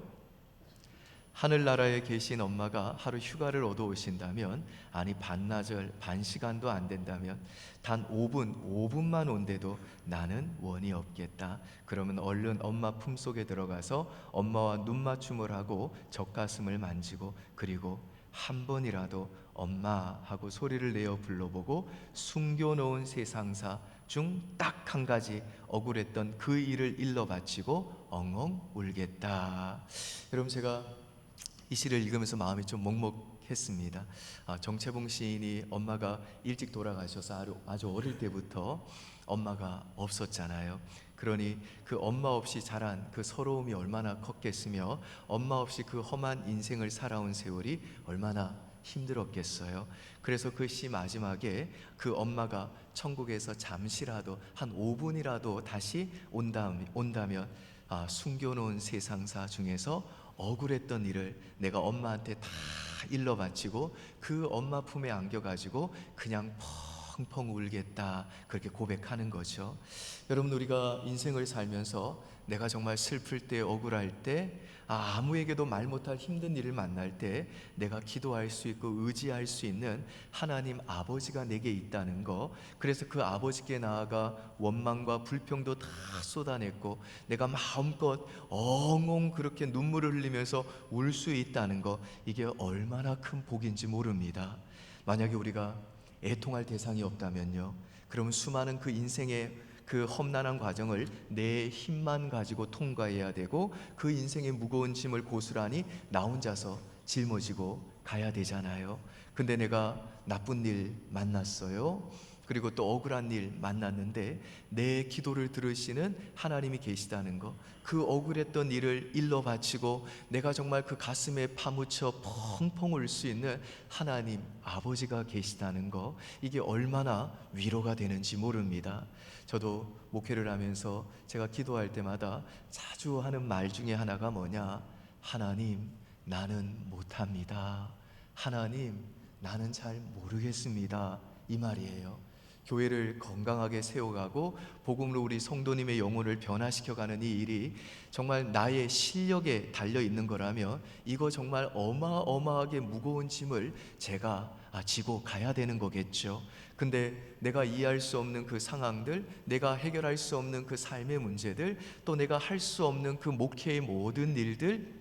하늘나라에 계신 엄마가 하루 휴가를 얻어오신다면, 아니 반나절 반시간도 안 된다면 단 5분만 온데도 나는 원이 없겠다. 그러면 얼른 엄마 품속에 들어가서 엄마와 눈맞춤을 하고 젖가슴을 만지고 그리고 한 번이라도 엄마 하고 소리를 내어 불러보고 숨겨놓은 세상사 중 딱 한 가지 억울했던 그 일을 일러 바치고 엉엉 울겠다. 여러분, 제가 이 시를 읽으면서 마음이 좀 먹먹했습니다. 정채봉 시인이 엄마가 일찍 돌아가셔서 아주 어릴 때부터 엄마가 없었잖아요. 그러니 그 엄마 없이 자란 그 서러움이 얼마나 컸겠으며 엄마 없이 그 험한 인생을 살아온 세월이 얼마나 힘들었겠어요. 그래서 그 시 마지막에 그 엄마가 천국에서 잠시라도 한 5분이라도 다시 온다면 숨겨놓은 세상사 중에서 억울했던 일을 내가 엄마한테 다 일러 바치고 그 엄마 품에 안겨가지고 그냥 퍽 펑펑 울겠다, 그렇게 고백하는 거죠. 여러분, 우리가 인생을 살면서 내가 정말 슬플 때, 억울할 때, 아무에게도 말 못할 힘든 일을 만날 때 내가 기도할 수 있고 의지할 수 있는 하나님 아버지가 내게 있다는 거, 그래서 그 아버지께 나아가 원망과 불평도 다 쏟아냈고 내가 마음껏 엉엉 그렇게 눈물을 흘리면서 울 수 있다는 거, 이게 얼마나 큰 복인지 모릅니다. 만약에 우리가 애통할 대상이 없다면요, 그러면 수많은 그 인생의 그 험난한 과정을 내 힘만 가지고 통과해야 되고 그 인생의 무거운 짐을 고스란히 나 혼자서 짊어지고 가야 되잖아요. 근데 내가 나쁜 일 만났어요. 그리고 또 억울한 일 만났는데 내 기도를 들으시는 하나님이 계시다는 거, 그 억울했던 일을 일러 바치고 내가 정말 그 가슴에 파묻혀 펑펑 울 수 있는 하나님 아버지가 계시다는 거, 이게 얼마나 위로가 되는지 모릅니다. 저도 목회를 하면서 제가 기도할 때마다 자주 하는 말 중에 하나가 뭐냐, 하나님 나는 못합니다, 하나님 나는 잘 모르겠습니다, 이 말이에요. 교회를 건강하게 세워가고 복음으로 우리 성도님의 영혼을 변화시켜가는 이 일이 정말 나의 실력에 달려 있는 거라면 이거 정말 어마어마하게 무거운 짐을 제가 지고 가야 되는 거겠죠. 근데 내가 이해할 수 없는 그 상황들, 내가 해결할 수 없는 그 삶의 문제들, 또 내가 할 수 없는 그 목회의 모든 일들,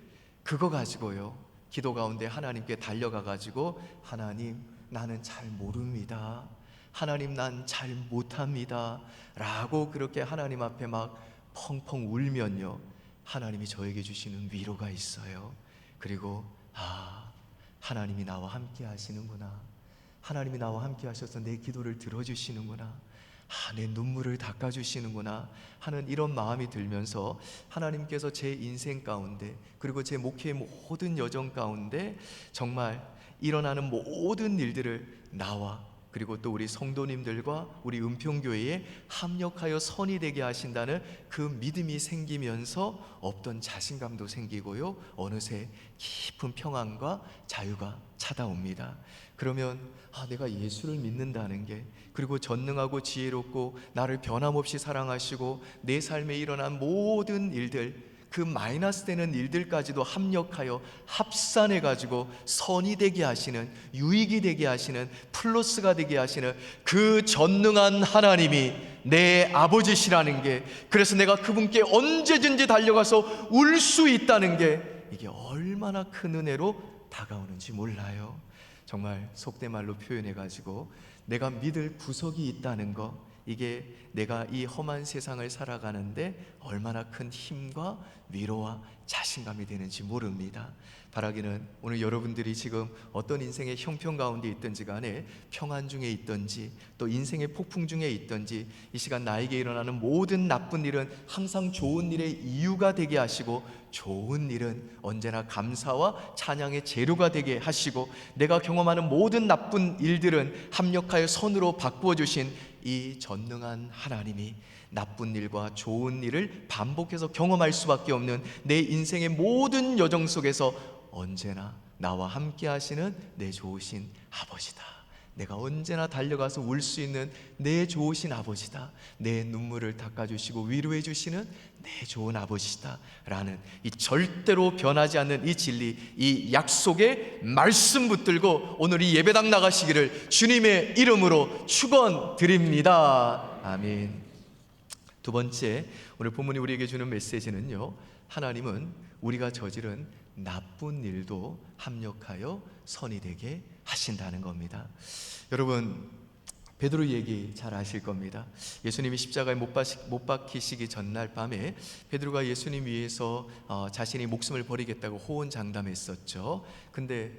그거 가지고요 기도 가운데 하나님께 달려가 가지고 하나님 나는 잘 모릅니다, 하나님 난 잘 못합니다 라고 그렇게 하나님 앞에 막 펑펑 울면요, 하나님이 저에게 주시는 위로가 있어요. 그리고 하나님이 나와 함께 하시는구나, 하나님이 나와 함께 하셔서 내 기도를 들어주시는구나, 내 눈물을 닦아주시는구나 하는 이런 마음이 들면서 하나님께서 제 인생 가운데, 그리고 제 목회의 모든 여정 가운데 정말 일어나는 모든 일들을 나와 그리고 또 우리 성도님들과 우리 은평교회에 합력하여 선이 되게 하신다는 그 믿음이 생기면서 없던 자신감도 생기고요, 어느새 깊은 평안과 자유가 찾아옵니다. 그러면 내가 예수를 믿는다는 게, 그리고 전능하고 지혜롭고 나를 변함없이 사랑하시고 내 삶에 일어난 모든 일들, 그 마이너스 되는 일들까지도 합력하여 합산해 가지고 선이 되게 하시는, 유익이 되게 하시는, 플러스가 되게 하시는 그 전능한 하나님이 내 아버지시라는 게, 그래서 내가 그분께 언제든지 달려가서 울 수 있다는 게, 이게 얼마나 큰 은혜로 다가오는지 몰라요. 정말 속된 말로 표현해 가지고 내가 믿을 구석이 있다는 거, 이게 내가 이 험한 세상을 살아가는데 얼마나 큰 힘과 위로와 자신감이 되는지 모릅니다. 바라기는 오늘 여러분들이 지금 어떤 인생의 형편 가운데 있든지 간에, 평안 중에 있든지 또 인생의 폭풍 중에 있든지, 이 시간 나에게 일어나는 모든 나쁜 일은 항상 좋은 일의 이유가 되게 하시고, 좋은 일은 언제나 감사와 찬양의 재료가 되게 하시고, 내가 경험하는 모든 나쁜 일들은 합력하여 선으로 바꾸어 주신 이 전능한 하나님이 나쁜 일과 좋은 일을 반복해서 경험할 수밖에 없는 내 인생의 모든 여정 속에서 언제나 나와 함께 하시는 내 좋으신 아버지다, 내가 언제나 달려가서 울 수 있는 내 좋으신 아버지다, 내 눈물을 닦아주시고 위로해 주시는 내 좋은 아버지다 라는 이 절대로 변하지 않는 이 진리, 이 약속의 말씀 붙들고 오늘 이 예배당 나가시기를 주님의 이름으로 축원드립니다. 아멘. 두 번째, 오늘 본문이 우리에게 주는 메시지는요, 하나님은 우리가 저지른 나쁜 일도 합력하여 선이 되게 하신다는 겁니다. 여러분, 베드로 얘기 잘 아실 겁니다. 예수님이 십자가에 못 박히시기 전날 밤에 베드로가 예수님 위해서 자신이 목숨을 버리겠다고 호언장담했었죠. 근데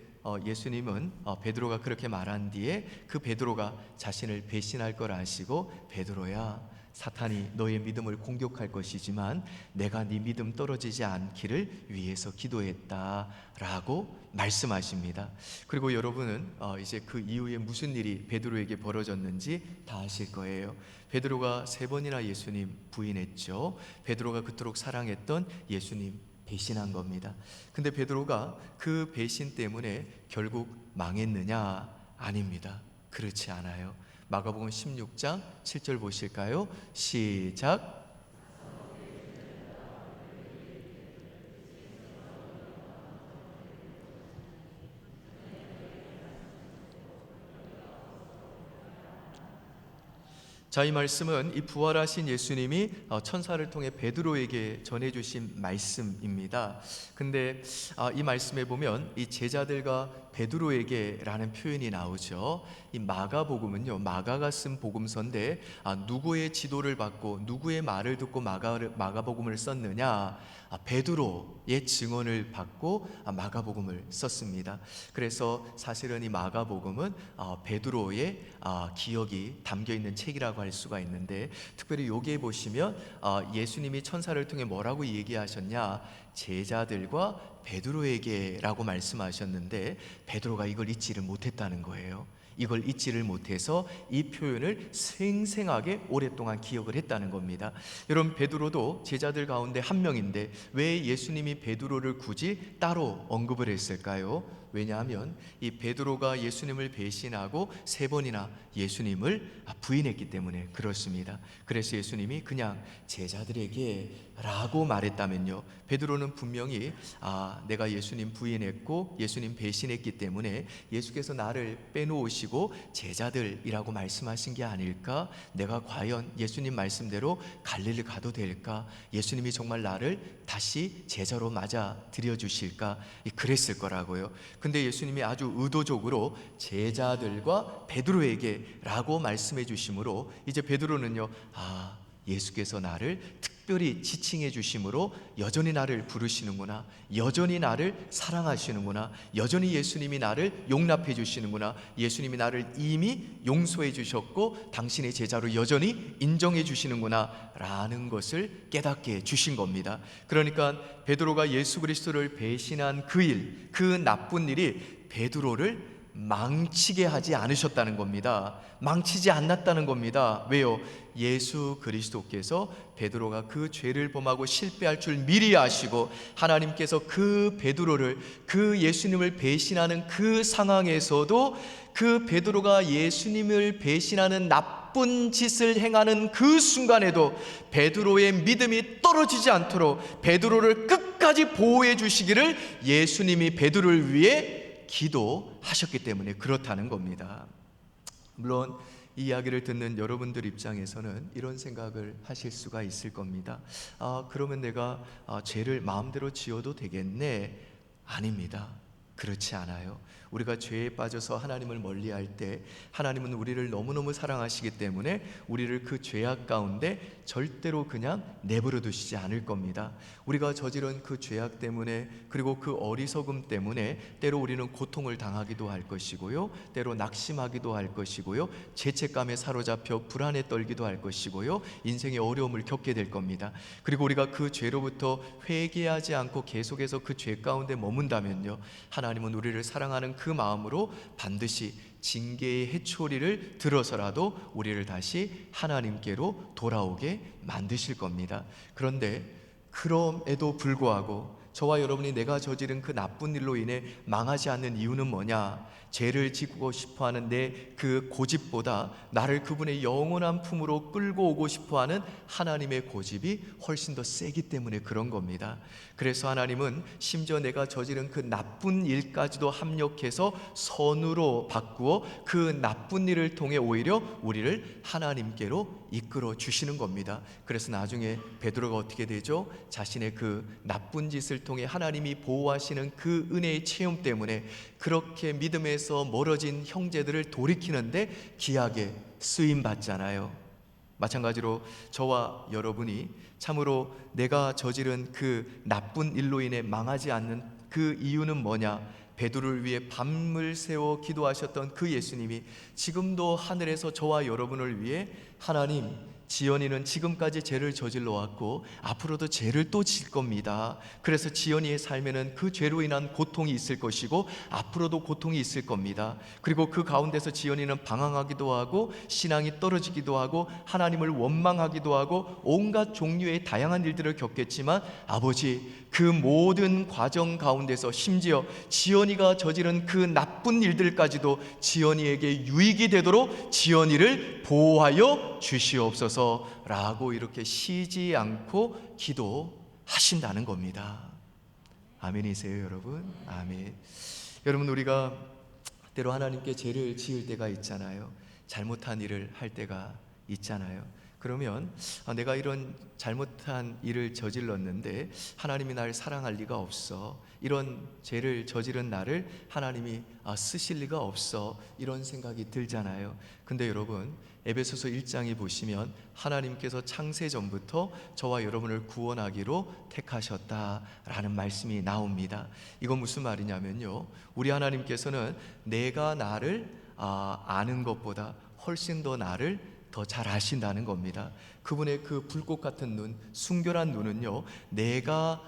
예수님은 베드로가 그렇게 말한 뒤에 그 베드로가 자신을 배신할 걸 아시고, 베드로야, 사탄이 너의 믿음을 공격할 것이지만 내가 네 믿음 떨어지지 않기를 위해서 기도했다라고 말씀하십니다. 그리고 여러분은 이제 그 이후에 무슨 일이 베드로에게 벌어졌는지 다 아실 거예요. 베드로가 3번이나 예수님 부인했죠. 베드로가 그토록 사랑했던 예수님 배신한 겁니다. 근데 베드로가 그 배신 때문에 결국 망했느냐? 아닙니다. 그렇지 않아요. 마가복음 16장 7절 보실까요? 시작. 자, 이 말씀은 이 부활하신 예수님이 천사를 통해 베드로에게 전해주신 말씀입니다. 근데 이 말씀에 보면 이 제자들과 베드로에게라는 표현이 나오죠. 이 마가복음은요, 마가가 쓴 복음서인데 누구의 지도를 받고 누구의 말을 듣고 마가복음을 썼느냐? 베드로의 증언을 받고 마가복음을 썼습니다. 그래서 사실은 이 마가복음은 베드로의 기억이 담겨 있는 책이라고 할 수가 있는데, 특별히 여기에 보시면 예수님이 천사를 통해 뭐라고 얘기하셨냐? 제자들과 베드로에게라고 말씀하셨는데, 베드로가 이걸 잊지를 못했다는 거예요. 이걸 잊지를 못해서 이 표현을 생생하게 오랫동안 기억을 했다는 겁니다. 여러분, 베드로도 제자들 가운데 한 명인데 왜 예수님이 베드로를 굳이 따로 언급을 했을까요? 왜냐하면 이 베드로가 예수님을 배신하고 3번이나 예수님을 부인했기 때문에 그렇습니다. 그래서 예수님이 그냥 제자들에게 라고 말했다면요, 베드로는 분명히 내가 예수님 부인했고 예수님 배신했기 때문에 예수께서 나를 빼놓으시고 제자들이라고 말씀하신 게 아닐까? 내가 과연 예수님 말씀대로 갈릴리 가도 될까? 예수님이 정말 나를 다시 제자로 맞아 들여주실까? 그랬을 거라고요. 근데 예수님이 아주 의도적으로 제자들과 베드로에게 라고 말씀해 주심으로 이제 베드로는요, 예수께서 나를 특별히 지칭해 주심으로 여전히 나를 부르시는구나, 여전히 나를 사랑하시는구나, 여전히 예수님이 나를 용납해 주시는구나, 예수님이 나를 이미 용서해 주셨고 당신의 제자로 여전히 인정해 주시는구나 라는 것을 깨닫게 해 주신 겁니다. 그러니까 베드로가 예수 그리스도를 배신한 그 일, 그 나쁜 일이 베드로를 망치게 하지 않으셨다는 겁니다. 망치지 않았다는 겁니다. 왜요? 예수 그리스도께서 베드로가 그 죄를 범하고 실패할 줄 미리 아시고 하나님께서 그 베드로를, 그 예수님을 배신하는 그 상황에서도 그 베드로가 예수님을 배신하는 나쁜 짓을 행하는 그 순간에도 베드로의 믿음이 떨어지지 않도록 베드로를 끝까지 보호해 주시기를 예수님이 베드로를 위해 기도하셨기 때문에 그렇다는 겁니다. 물론 이 이야기를 듣는 여러분들 입장에서는 이런 생각을 하실 수가 있을 겁니다. 그러면 내가 죄를 마음대로 지어도 되겠네? 아닙니다. 그렇지 않아요. 우리가 죄에 빠져서 하나님을 멀리할 때 하나님은 우리를 너무너무 사랑하시기 때문에 우리를 그 죄악 가운데 절대로 그냥 내버려 두시지 않을 겁니다. 우리가 저지른 그 죄악 때문에, 그리고 그 어리석음 때문에 때로 우리는 고통을 당하기도 할 것이고요, 때로 낙심하기도 할 것이고요, 죄책감에 사로잡혀 불안에 떨기도 할 것이고요, 인생의 어려움을 겪게 될 겁니다. 그리고 우리가 그 죄로부터 회개하지 않고 계속해서 그 죄 가운데 머문다면요, 하나님은 우리를 사랑하는 그 마음으로 반드시 징계의 해초리를 들어서라도 우리를 다시 하나님께로 돌아오게 만드실 겁니다. 그런데 그럼에도 불구하고 저와 여러분이 내가 저지른 그 나쁜 일로 인해 망하지 않는 이유는 뭐냐? 죄를 지고 싶어하는 내 그 고집보다 나를 그분의 영원한 품으로 끌고 오고 싶어하는 하나님의 고집이 훨씬 더 세기 때문에 그런 겁니다. 그래서 하나님은 심지어 내가 저지른 그 나쁜 일까지도 합력해서 선으로 바꾸어 그 나쁜 일을 통해 오히려 우리를 하나님께로 이끌어 주시는 겁니다. 그래서 나중에 베드로가 어떻게 되죠? 자신의 그 나쁜 짓을 통해 하나님이 보호하시는 그 은혜의 체험 때문에 그렇게 믿음에서 멀어진 형제들을 돌이키는데 귀하게 쓰임 받잖아요. 마찬가지로 저와 여러분이 참으로 내가 저지른 그 나쁜 일로 인해 망하지 않는 그 이유는 뭐냐? 베드로를 위해 밤을 새워 기도하셨던 그 예수님이 지금도 하늘에서 저와 여러분을 위해 하나님, 지연이는 지금까지 죄를 저질러 왔고 앞으로도 죄를 또 질 겁니다. 그래서 지연이의 삶에는 그 죄로 인한 고통이 있을 것이고 앞으로도 고통이 있을 겁니다. 그리고 그 가운데서 지연이는 방황하기도 하고 신앙이 떨어지기도 하고 하나님을 원망하기도 하고 온갖 종류의 다양한 일들을 겪겠지만 아버지, 그 모든 과정 가운데서 심지어 지연이가 저지른 그 나쁜 일들까지도 지연이에게 유익이 되도록 지연이를 보호하여 주시옵소서라고 이렇게 쉬지 않고 기도하신다는 겁니다. 아멘이세요, 여러분? 아멘. 여러분, 우리가 때로 하나님께 죄를 지을 때가 있잖아요. 잘못한 일을 할 때가 있잖아요. 그러면 내가 이런 잘못한 일을 저질렀는데 하나님이 나를 사랑할 리가 없어, 이런 죄를 저지른 나를 하나님이 쓰실 리가 없어, 이런 생각이 들잖아요. 근데 여러분, 에베소서 1장에 보시면 하나님께서 창세 전부터 저와 여러분을 구원하기로 택하셨다라는 말씀이 나옵니다. 이건 무슨 말이냐면요, 우리 하나님께서는 내가 나를 아는 것보다 훨씬 더 나를 더 잘 아신다는 겁니다. 그분의 그 불꽃 같은 눈, 순결한 눈은요, 내가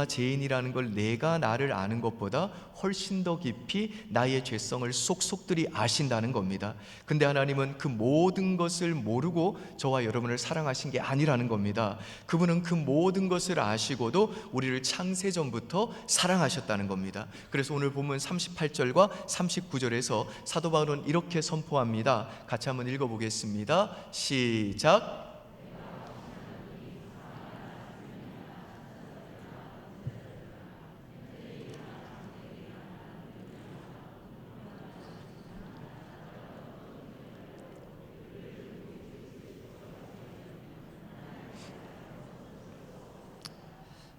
죄인이라는 걸, 내가 나를 아는 것보다 훨씬 더 깊이 나의 죄성을 속속들이 아신다는 겁니다. 근데 하나님은 그 모든 것을 모르고 저와 여러분을 사랑하신 게 아니라는 겁니다. 그분은 그 모든 것을 아시고도 우리를 창세전부터 사랑하셨다는 겁니다. 그래서 오늘 본문 38절과 39절에서 사도 바울은 이렇게 선포합니다. 같이 한번 읽어보겠습니다. 시작.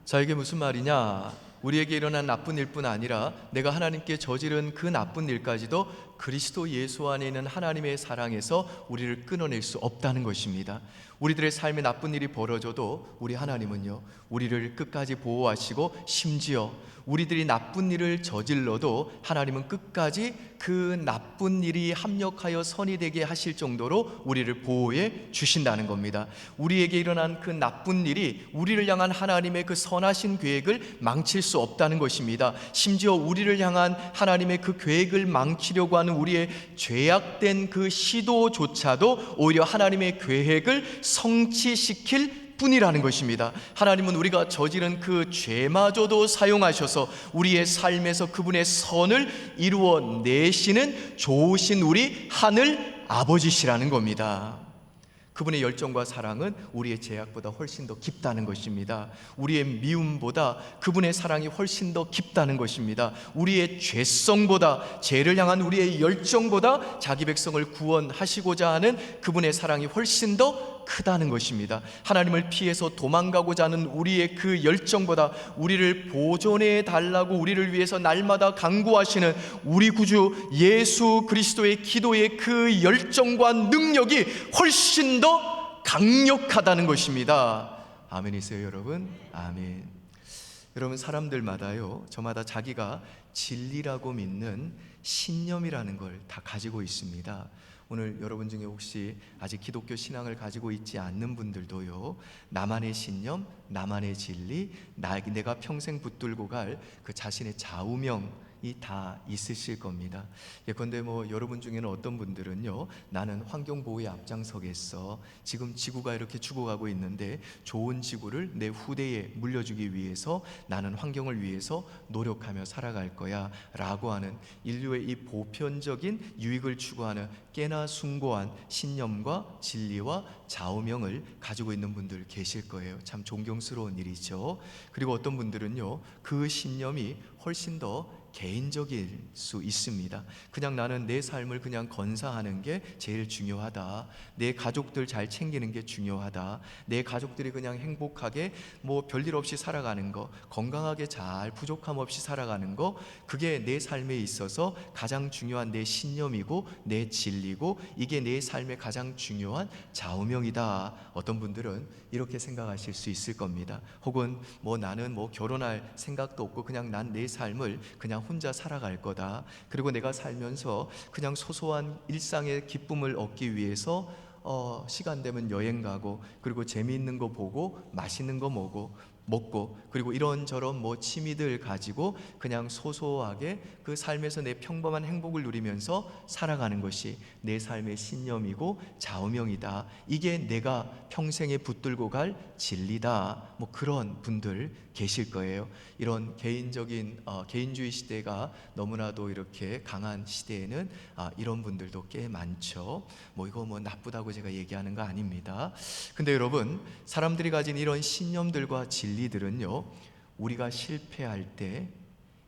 자, 이게 무슨 말이냐? 우리에게 일어난 나쁜 일뿐 아니라 내가 하나님께 저지른 그 나쁜 일까지도 그리스도 예수 안에 있는 하나님의 사랑에서 우리를 끊어낼 수 없다는 것입니다. 우리들의 삶에 나쁜 일이 벌어져도 우리 하나님은요, 우리를 끝까지 보호하시고, 심지어 우리들이 나쁜 일을 저질러도 하나님은 끝까지 그 나쁜 일이 합력하여 선이 되게 하실 정도로 우리를 보호해 주신다는 겁니다. 우리에게 일어난 그 나쁜 일이 우리를 향한 하나님의 그 선하신 계획을 망칠 수 없다는 것입니다. 심지어 우리를 향한 하나님의 그 계획을 망치려고 하는 우리의 죄악된 그 시도조차도 오히려 하나님의 계획을 성취시킬 뿐이라는 것입니다. 하나님은 우리가 저지른 그 죄마저도 사용하셔서 우리의 삶에서 그분의 선을 이루어 내시는 좋으신 우리 하늘 아버지시라는 겁니다. 그분의 열정과 사랑은 우리의 죄악보다 훨씬 더 깊다는 것입니다. 우리의 미움보다 그분의 사랑이 훨씬 더 깊다는 것입니다. 우리의 죄성보다, 죄를 향한 우리의 열정보다 자기 백성을 구원하시고자 하는 그분의 사랑이 훨씬 더 크다는 것입니다. 하나님을 피해서 도망가고자 하는 우리의 그 열정보다 우리를 보존해 달라고 우리를 위해서 날마다 간구하시는 우리 구주 예수 그리스도의 기도의 그 열정과 능력이 훨씬 더 강력하다는 것입니다. 아멘이세요, 여러분? 아멘. 여러분, 사람들마다요, 저마다 자기가 진리라고 믿는 신념이라는 걸 다 가지고 있습니다. 오늘 여러분 중에 혹시 아직 기독교 신앙을 가지고 있지 않는 분들도요, 나만의 신념, 나만의 진리, 내가 평생 붙들고 갈 그 자신의 좌우명이 다 있으실 겁니다. 예컨대 여러분 중에는 어떤 분들은요, 나는 환경보호에 앞장서겠어, 지금 지구가 이렇게 죽어가고 있는데 좋은 지구를 내 후대에 물려주기 위해서 나는 환경을 위해서 노력하며 살아갈 거야 라고 하는 인류의 이 보편적인 유익을 추구하는 꽤나 숭고한 신념과 진리와 좌우명을 가지고 있는 분들 계실 거예요. 참 존경스러운 일이죠. 그리고 어떤 분들은요, 그 신념이 훨씬 더 개인적일 수 있습니다. 그냥 나는 내 삶을 그냥 건사하는 게 제일 중요하다, 내 가족들 잘 챙기는 게 중요하다, 내 가족들이 그냥 행복하게 별일 없이 살아가는 거, 건강하게 잘 부족함 없이 살아가는 거, 그게 내 삶에 있어서 가장 중요한 내 신념이고 내 진리고 이게 내 삶의 가장 중요한 좌우명이다. 어떤 분들은 이렇게 생각하실 수 있을 겁니다. 혹은 나는 결혼할 생각도 없고 그냥 난 내 삶을 그냥 혼자 살아갈 거다. 그리고 내가 살면서 그냥 소소한 일상의 기쁨을 얻기 위해서 시간 되면 여행 가고, 그리고 재미있는 거 보고 맛있는 거 먹고 먹고, 그리고 이런저런 뭐 취미들 가지고 그냥 소소하게 그 삶에서 내 평범한 행복을 누리면서 살아가는 것이 내 삶의 신념이고 좌우명이다. 이게 내가 평생에 붙들고 갈 진리다. 뭐 그런 분들 계실 거예요. 이런 개인주의 시대가 너무나도 이렇게 강한 시대에는 이런 분들도 꽤 많죠. 뭐 이거 뭐 나쁘다고 제가 얘기하는 거 아닙니다. 근데 여러분, 사람들이 가진 이런 신념들과 진리들은요, 우리가 실패할 때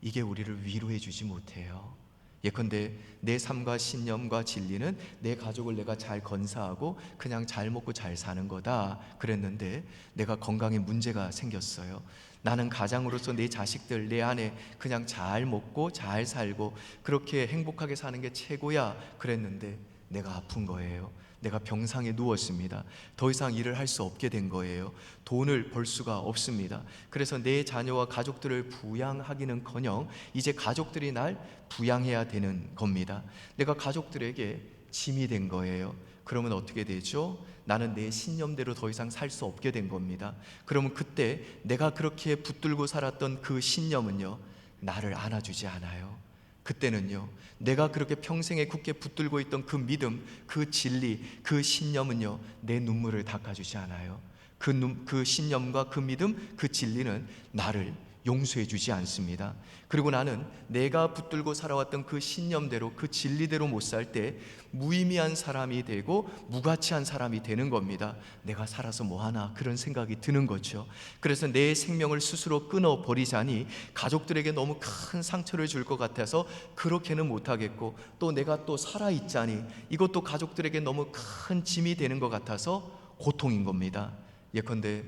이게 우리를 위로해 주지 못해요. 예컨대 내 삶과 신념과 진리는 내 가족을 내가 잘 건사하고 그냥 잘 먹고 잘 사는 거다 그랬는데, 내가 건강에 문제가 생겼어요. 나는 가장으로서 내 자식들, 내 아내 그냥 잘 먹고 잘 살고 그렇게 행복하게 사는 게 최고야 그랬는데, 내가 아픈 거예요. 내가 병상에 누웠습니다. 더 이상 일을 할 수 없게 된 거예요. 돈을 벌 수가 없습니다. 그래서 내 자녀와 가족들을 부양하기는커녕 이제 가족들이 날 부양해야 되는 겁니다. 내가 가족들에게 짐이 된 거예요. 그러면 어떻게 되죠? 나는 내 신념대로 더 이상 살 수 없게 된 겁니다. 그러면 그때 내가 그렇게 붙들고 살았던 그 신념은요, 나를 안아주지 않아요. 그때는요, 내가 그렇게 평생에 굳게 붙들고 있던 그 믿음, 그 진리, 그 신념은요, 내 눈물을 닦아주지 않아요. 그 신념과 그 믿음, 그 진리는 나를 용서해 주지 않습니다. 그리고 나는 내가 붙들고 살아왔던 그 신념대로, 그 진리대로 못 살 때 무의미한 사람이 되고 무가치한 사람이 되는 겁니다. 내가 살아서 뭐하나 그런 생각이 드는 거죠. 그래서 내 생명을 스스로 끊어버리자니 가족들에게 너무 큰 상처를 줄 것 같아서 그렇게는 못하겠고, 또 내가 또 살아있자니 이것도 가족들에게 너무 큰 짐이 되는 것 같아서 고통인 겁니다. 예컨대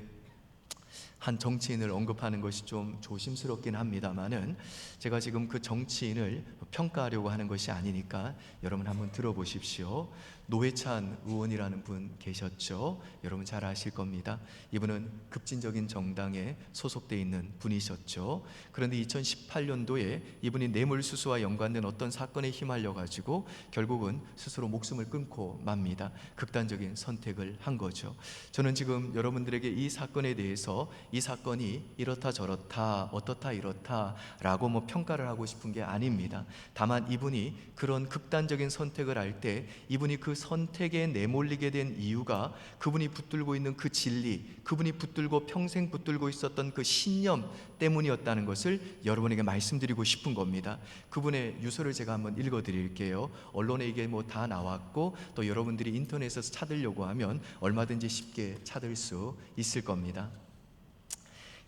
한 정치인을 언급하는 것이 좀 조심스럽긴 합니다만은, 제가 지금 그 정치인을 평가하려고 하는 것이 아니니까 여러분 한번 들어보십시오. 노회찬 의원이라는 분 계셨죠? 여러분 잘 아실 겁니다. 이분은 급진적인 정당에 소속되어 있는 분이셨죠. 그런데 2018년도에 이분이 뇌물수수와 연관된 어떤 사건에 휘말려 가지고 결국은 스스로 목숨을 끊고 맙니다. 극단적인 선택을 한 거죠. 저는 지금 여러분들에게 이 사건에 대해서 이 사건이 이렇다 저렇다 어떻다 이렇다 라고 뭐 평가를 하고 싶은 게 아닙니다. 다만 이분이 그런 극단적인 선택을 할 때 이분이 그 선택에 내몰리게 된 이유가 그분이 붙들고 있는 그 진리, 그분이 붙들고 평생 붙들고 있었던 그 신념 때문이었다는 것을 여러분에게 말씀드리고 싶은 겁니다. 그분의 유서를 제가 한번 읽어드릴게요. 언론에 이게 뭐 다 나왔고 또 여러분들이 인터넷에서 찾으려고 하면 얼마든지 쉽게 찾을 수 있을 겁니다.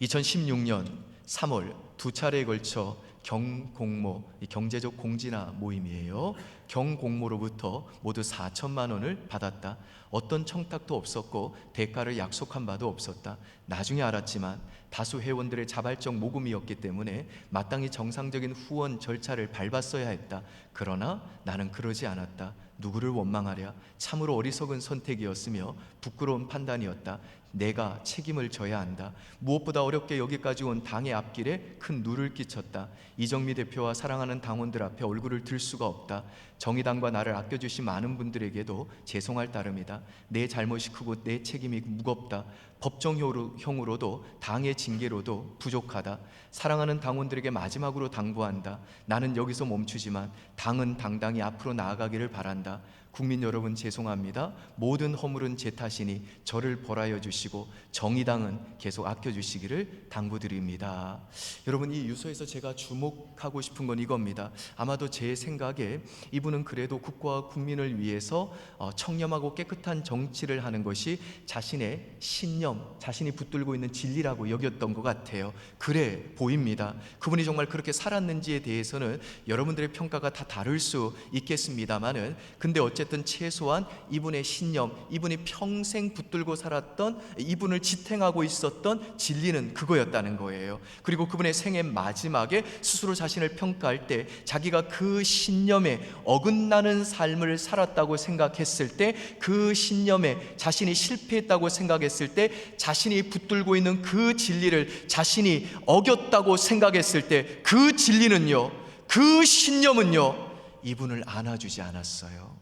2016년 3월 두 차례에 걸쳐 경공모, 경제적 공진화 모임이에요. 경공모로부터 모두 4천만 원을 받았다. 어떤 청탁도 없었고 대가를 약속한 바도 없었다. 나중에 알았지만 다수 회원들의 자발적 모금이었기 때문에 마땅히 정상적인 후원 절차를 밟았어야 했다. 그러나 나는 그러지 않았다. 누구를 원망하랴. 참으로 어리석은 선택이었으며 부끄러운 판단이었다. 내가 책임을 져야 한다. 무엇보다 어렵게 여기까지 온 당의 앞길에 큰 누를 끼쳤다. 이정미 대표와 사랑하는 당원들 앞에 얼굴을 들 수가 없다. 정의당과 나를 아껴주신 많은 분들에게도 죄송할 따름이다. 내 잘못이 크고 내 책임이 무겁다. 법정형으로도 당의 징계로도 부족하다. 사랑하는 당원들에게 마지막으로 당부한다. 나는 여기서 멈추지만 당은 당당히 앞으로 나아가기를 바란다. 국민 여러분 죄송합니다. 모든 허물은 제 탓이니 저를 벌하여 주시고 정의당은 계속 아껴주시기를 당부드립니다. 여러분, 이 유서에서 제가 주목하고 싶은 건 이겁니다. 아마도 제 생각에 이분은 그래도 국가와 국민을 위해서 청렴하고 깨끗한 정치를 하는 것이 자신의 신념, 자신이 붙들고 있는 진리라고 여겼던 것 같아요. 그래 보입니다. 그분이 정말 그렇게 살았는지에 대해서는 여러분들의 평가가 다 다를 수 있겠습니다만은, 근데 어쨌든 최소한 이분의 신념, 이분이 평생 붙들고 살았던, 이분을 지탱하고 있었던 진리는 그거였다는 거예요. 그리고 그분의 생애 마지막에 스스로 자신을 평가할 때 자기가 그 신념에 어긋나는 삶을 살았다고 생각했을 때, 그 신념에 자신이 실패했다고 생각했을 때, 자신이 붙들고 있는 그 진리를 자신이 어겼다고 생각했을 때, 그 진리는요, 그 신념은요, 이분을 안아주지 않았어요.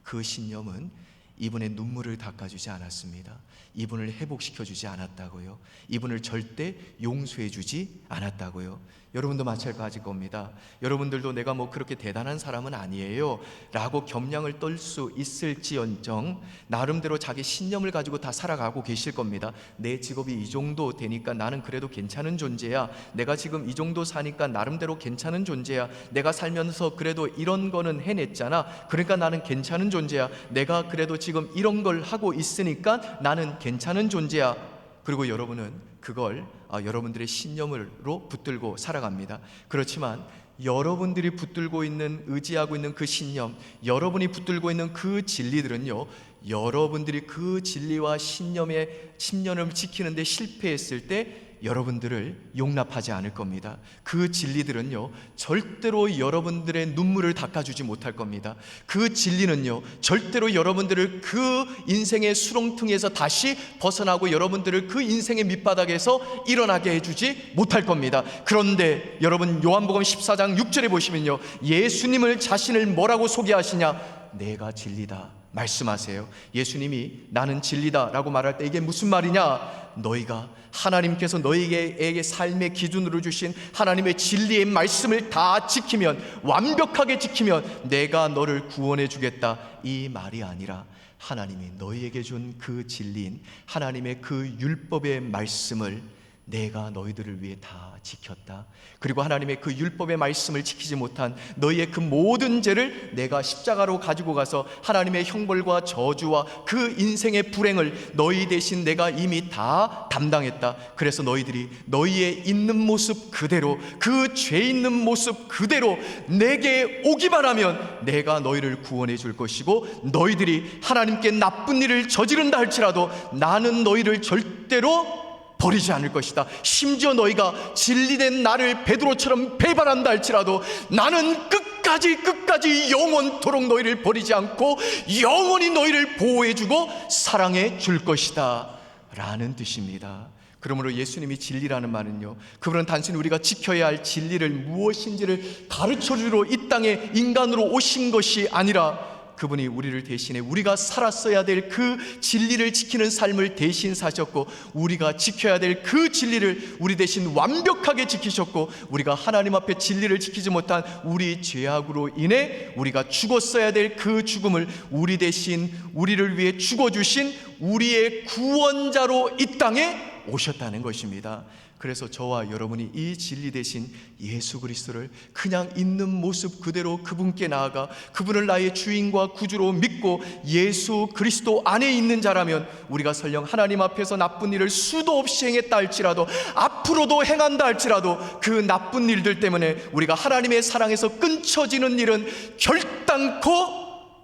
그 신념은 이분의 눈물을 닦아주지 않았습니다. 이분을 회복시켜주지 않았다고요. 이분을 절대 용서해주지 않았다고요. 여러분도 마찬가지일 겁니다. 여러분들도 내가 뭐 그렇게 대단한 사람은 아니에요 라고 겸양을 떨 수 있을지언정 나름대로 자기 신념을 가지고 다 살아가고 계실 겁니다. 내 직업이 이 정도 되니까 나는 그래도 괜찮은 존재야. 내가 지금 이 정도 사니까 나름대로 괜찮은 존재야. 내가 살면서 그래도 이런 거는 해냈잖아. 그러니까 나는 괜찮은 존재야. 내가 그래도 지금 이런 걸 하고 있으니까 나는 괜찮은 존재야. 그리고 여러분은 그걸 여러분들의 신념으로 붙들고 살아갑니다. 그렇지만 여러분들이 붙들고 있는, 의지하고 있는 그 신념, 여러분이 붙들고 있는 그 진리들은요, 여러분들이 그 진리와 신념을 지키는데 실패했을 때 여러분들을 용납하지 않을 겁니다. 그 진리들은요, 절대로 여러분들의 눈물을 닦아주지 못할 겁니다. 그 진리는요, 절대로 여러분들을 그 인생의 수렁퉁이에서 다시 벗어나고 여러분들을 그 인생의 밑바닥에서 일어나게 해주지 못할 겁니다. 그런데 여러분, 요한복음 14장 6절에 보시면요, 예수님을 자신을 뭐라고 소개하시냐? 내가 진리다 말씀하세요. 예수님이 나는 진리다 라고 말할 때 이게 무슨 말이냐? 너희가 하나님께서 너희에게 삶의 기준으로 주신 하나님의 진리의 말씀을 다 지키면, 완벽하게 지키면 내가 너를 구원해 주겠다, 이 말이 아니라 하나님이 너희에게 준 그 진리인 하나님의 그 율법의 말씀을 내가 너희들을 위해 다 지켰다. 그리고 하나님의 그 율법의 말씀을 지키지 못한 너희의 그 모든 죄를 내가 십자가로 가지고 가서 하나님의 형벌과 저주와 그 인생의 불행을 너희 대신 내가 이미 다 담당했다. 그래서 너희들이 너희의 있는 모습 그대로, 그 죄 있는 모습 그대로 내게 오기만 하면 내가 너희를 구원해 줄 것이고, 너희들이 하나님께 나쁜 일을 저지른다 할지라도 나는 너희를 절대로 버리지 않을 것이다. 심지어 너희가 진리된 나를 베드로처럼 배반한다 할지라도 나는 끝까지 영원토록 너희를 버리지 않고 영원히 너희를 보호해주고 사랑해 줄 것이다 라는 뜻입니다. 그러므로 예수님이 진리라는 말은요, 그분은 단순히 우리가 지켜야 할 진리를 무엇인지를 가르쳐주러 이 땅에 인간으로 오신 것이 아니라 그분이 우리를 대신해 우리가 살았어야 될 그 진리를 지키는 삶을 대신 사셨고, 우리가 지켜야 될 그 진리를 우리 대신 완벽하게 지키셨고, 우리가 하나님 앞에 진리를 지키지 못한 우리 죄악으로 인해 우리가 죽었어야 될 그 죽음을 우리 대신 우리를 위해 죽어주신 우리의 구원자로 이 땅에 오셨다는 것입니다. 그래서 저와 여러분이 이 진리 대신 예수 그리스도를 그냥 있는 모습 그대로 그분께 나아가 그분을 나의 주인과 구주로 믿고 예수 그리스도 안에 있는 자라면, 우리가 설령 하나님 앞에서 나쁜 일을 수도 없이 행했다 할지라도, 앞으로도 행한다 할지라도 그 나쁜 일들 때문에 우리가 하나님의 사랑에서 끊쳐지는 일은 결단코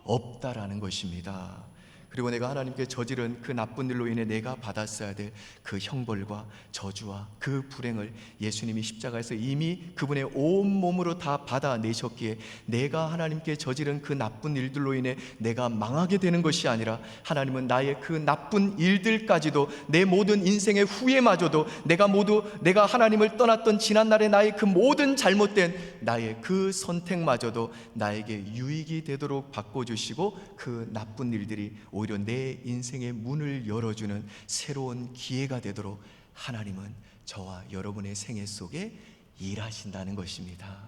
없다라는 것입니다. 그리고 내가 하나님께 저지른 그 나쁜 일로 인해 내가 받았어야 될 그 형벌과 저주와 그 불행을 예수님이 십자가에서 이미 그분의 온 몸으로 다 받아내셨기에, 내가 하나님께 저지른 그 나쁜 일들로 인해 내가 망하게 되는 것이 아니라, 하나님은 나의 그 나쁜 일들까지도, 내 모든 인생의 후회마저도, 내가 하나님을 떠났던 지난날의 나의 그 모든 잘못된 나의 그 선택마저도 나에게 유익이 되도록 바꿔주시고, 그 나쁜 일들이 오히려 내 인생의 문을 열어주는 새로운 기회가 되도록 하나님은 저와 여러분의 생애 속에 일하신다는 것입니다.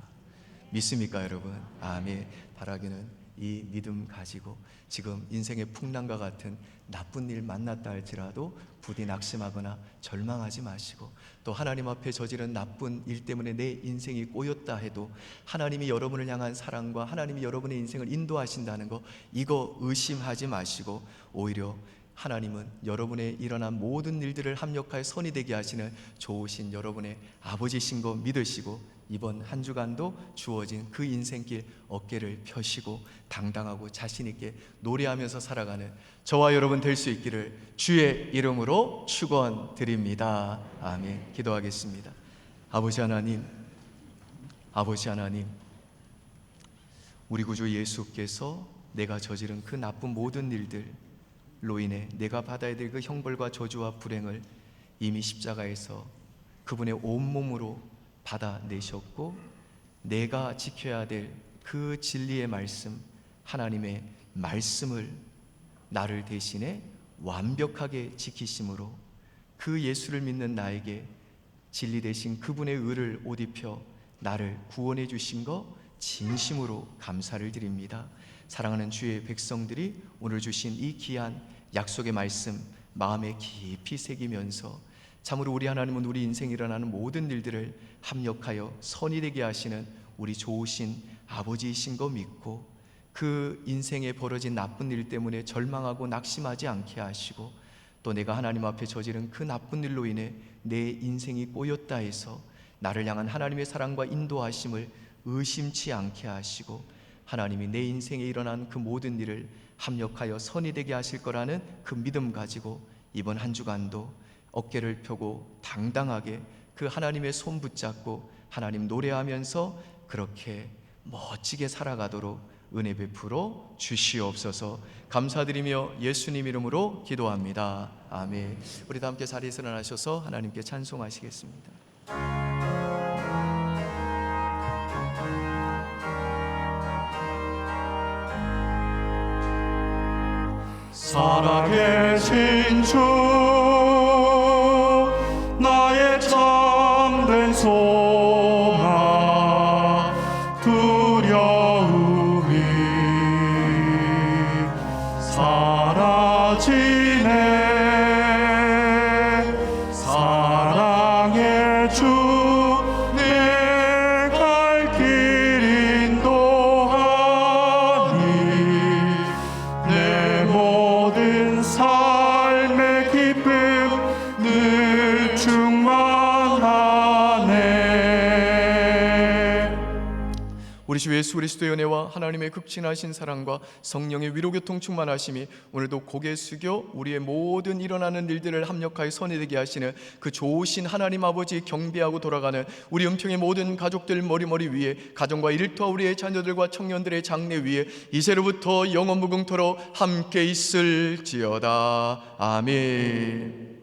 믿습니까 여러분? 아멘. 바라기는 이 믿음 가지고 지금 인생의 풍랑과 같은 나쁜 일 만났다 할지라도 부디 낙심하거나 절망하지 마시고, 또 하나님 앞에 저지른 나쁜 일 때문에 내 인생이 꼬였다 해도 하나님이 여러분을 향한 사랑과 하나님이 여러분의 인생을 인도하신다는 거, 이거 의심하지 마시고, 오히려 하나님은 여러분의 일어난 모든 일들을 합력하여 선이 되게 하시는 좋으신 여러분의 아버지신 거 믿으시고, 이번 한 주간도 주어진 그 인생길 어깨를 펴시고 당당하고 자신 있게 노래하면서 살아가는 저와 여러분 될 수 있기를 주의 이름으로 축원드립니다. 아멘. 기도하겠습니다. 아버지 하나님, 우리 구주 예수께서 내가 저지른 그 나쁜 모든 일들로 인해 내가 받아야 될 그 형벌과 저주와 불행을 이미 십자가에서 그분의 온몸으로 받아내셨고, 내가 지켜야 될 그 진리의 말씀, 하나님의 말씀을 나를 대신에 완벽하게 지키심으로 그 예수를 믿는 나에게 진리 대신 그분의 의를 옷 입혀 나를 구원해 주신 거 진심으로 감사를 드립니다. 사랑하는 주의 백성들이 오늘 주신 이 귀한 약속의 말씀 마음에 깊이 새기면서 참으로 우리 하나님은 우리 인생에 일어나는 모든 일들을 합력하여 선이 되게 하시는 우리 좋으신 아버지이신 거 믿고 그 인생에 벌어진 나쁜 일 때문에 절망하고 낙심하지 않게 하시고 또 내가 하나님 앞에 저지른 그 나쁜 일로 인해 내 인생이 꼬였다 해서 나를 향한 하나님의 사랑과 인도하심을 의심치 않게 하시고 하나님이 내 인생에 일어난 그 모든 일을 합력하여 선이 되게 하실 거라는 그 믿음 가지고 이번 한 주간도 어깨를 펴고 당당하게 그 하나님의 손 붙잡고 하나님 노래하면서 그렇게 멋지게 살아가도록 은혜 베풀어 주시옵소서. 감사드리며 예수님 이름으로 기도합니다. 아멘. 우리 다 함께 자리에서 일어나셔서 하나님께 찬송하시겠습니다. 살아계신 주 나의 참된 소망 두려움이 사라지네 사랑의 주 내 갈 길 인도하니 내 모든 삶의 기쁨 늘 충만하네. 우리 주 예수 그리스도의 은혜와 하나님의 극진하신 사랑과 성령의 위로교통 충만하심이 오늘도 고개 숙여 우리의 모든 일어나는 일들을 합력하여 선이 되게 하시는 그 좋으신 하나님 아버지 경배하고 돌아가는 우리 은평의 모든 가족들 머리머리 위에 가정과 일터와 우리의 자녀들과 청년들의 장래 위에 이제로부터 영원 무궁토록 함께 있을지어다. 아멘.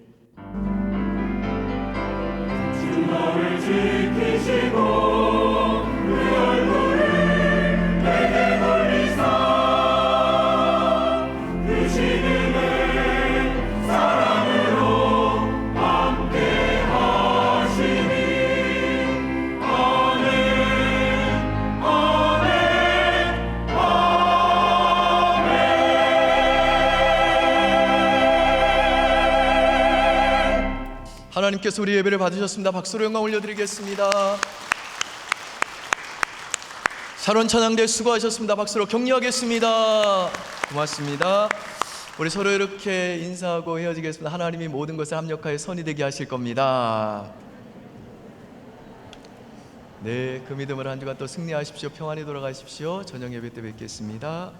주 너를 지키시고 그 얼굴을 내게 돌리사 그 신음의 사랑으로 함께 하시니 아멘 아멘 아멘. 하나님께서 우리 예배를 받으셨습니다. 박수로 영광 올려드리겠습니다. 샤론 찬양대 수고하셨습니다. 박수로 격려하겠습니다. 고맙습니다. 우리 서로 이렇게 인사하고 헤어지겠습니다. 하나님이 모든 것을 합력하여 선이 되게 하실 겁니다. 네, 그 믿음을 한 주간 또 승리하십시오. 평안히 돌아가십시오. 저녁 예배 때 뵙겠습니다.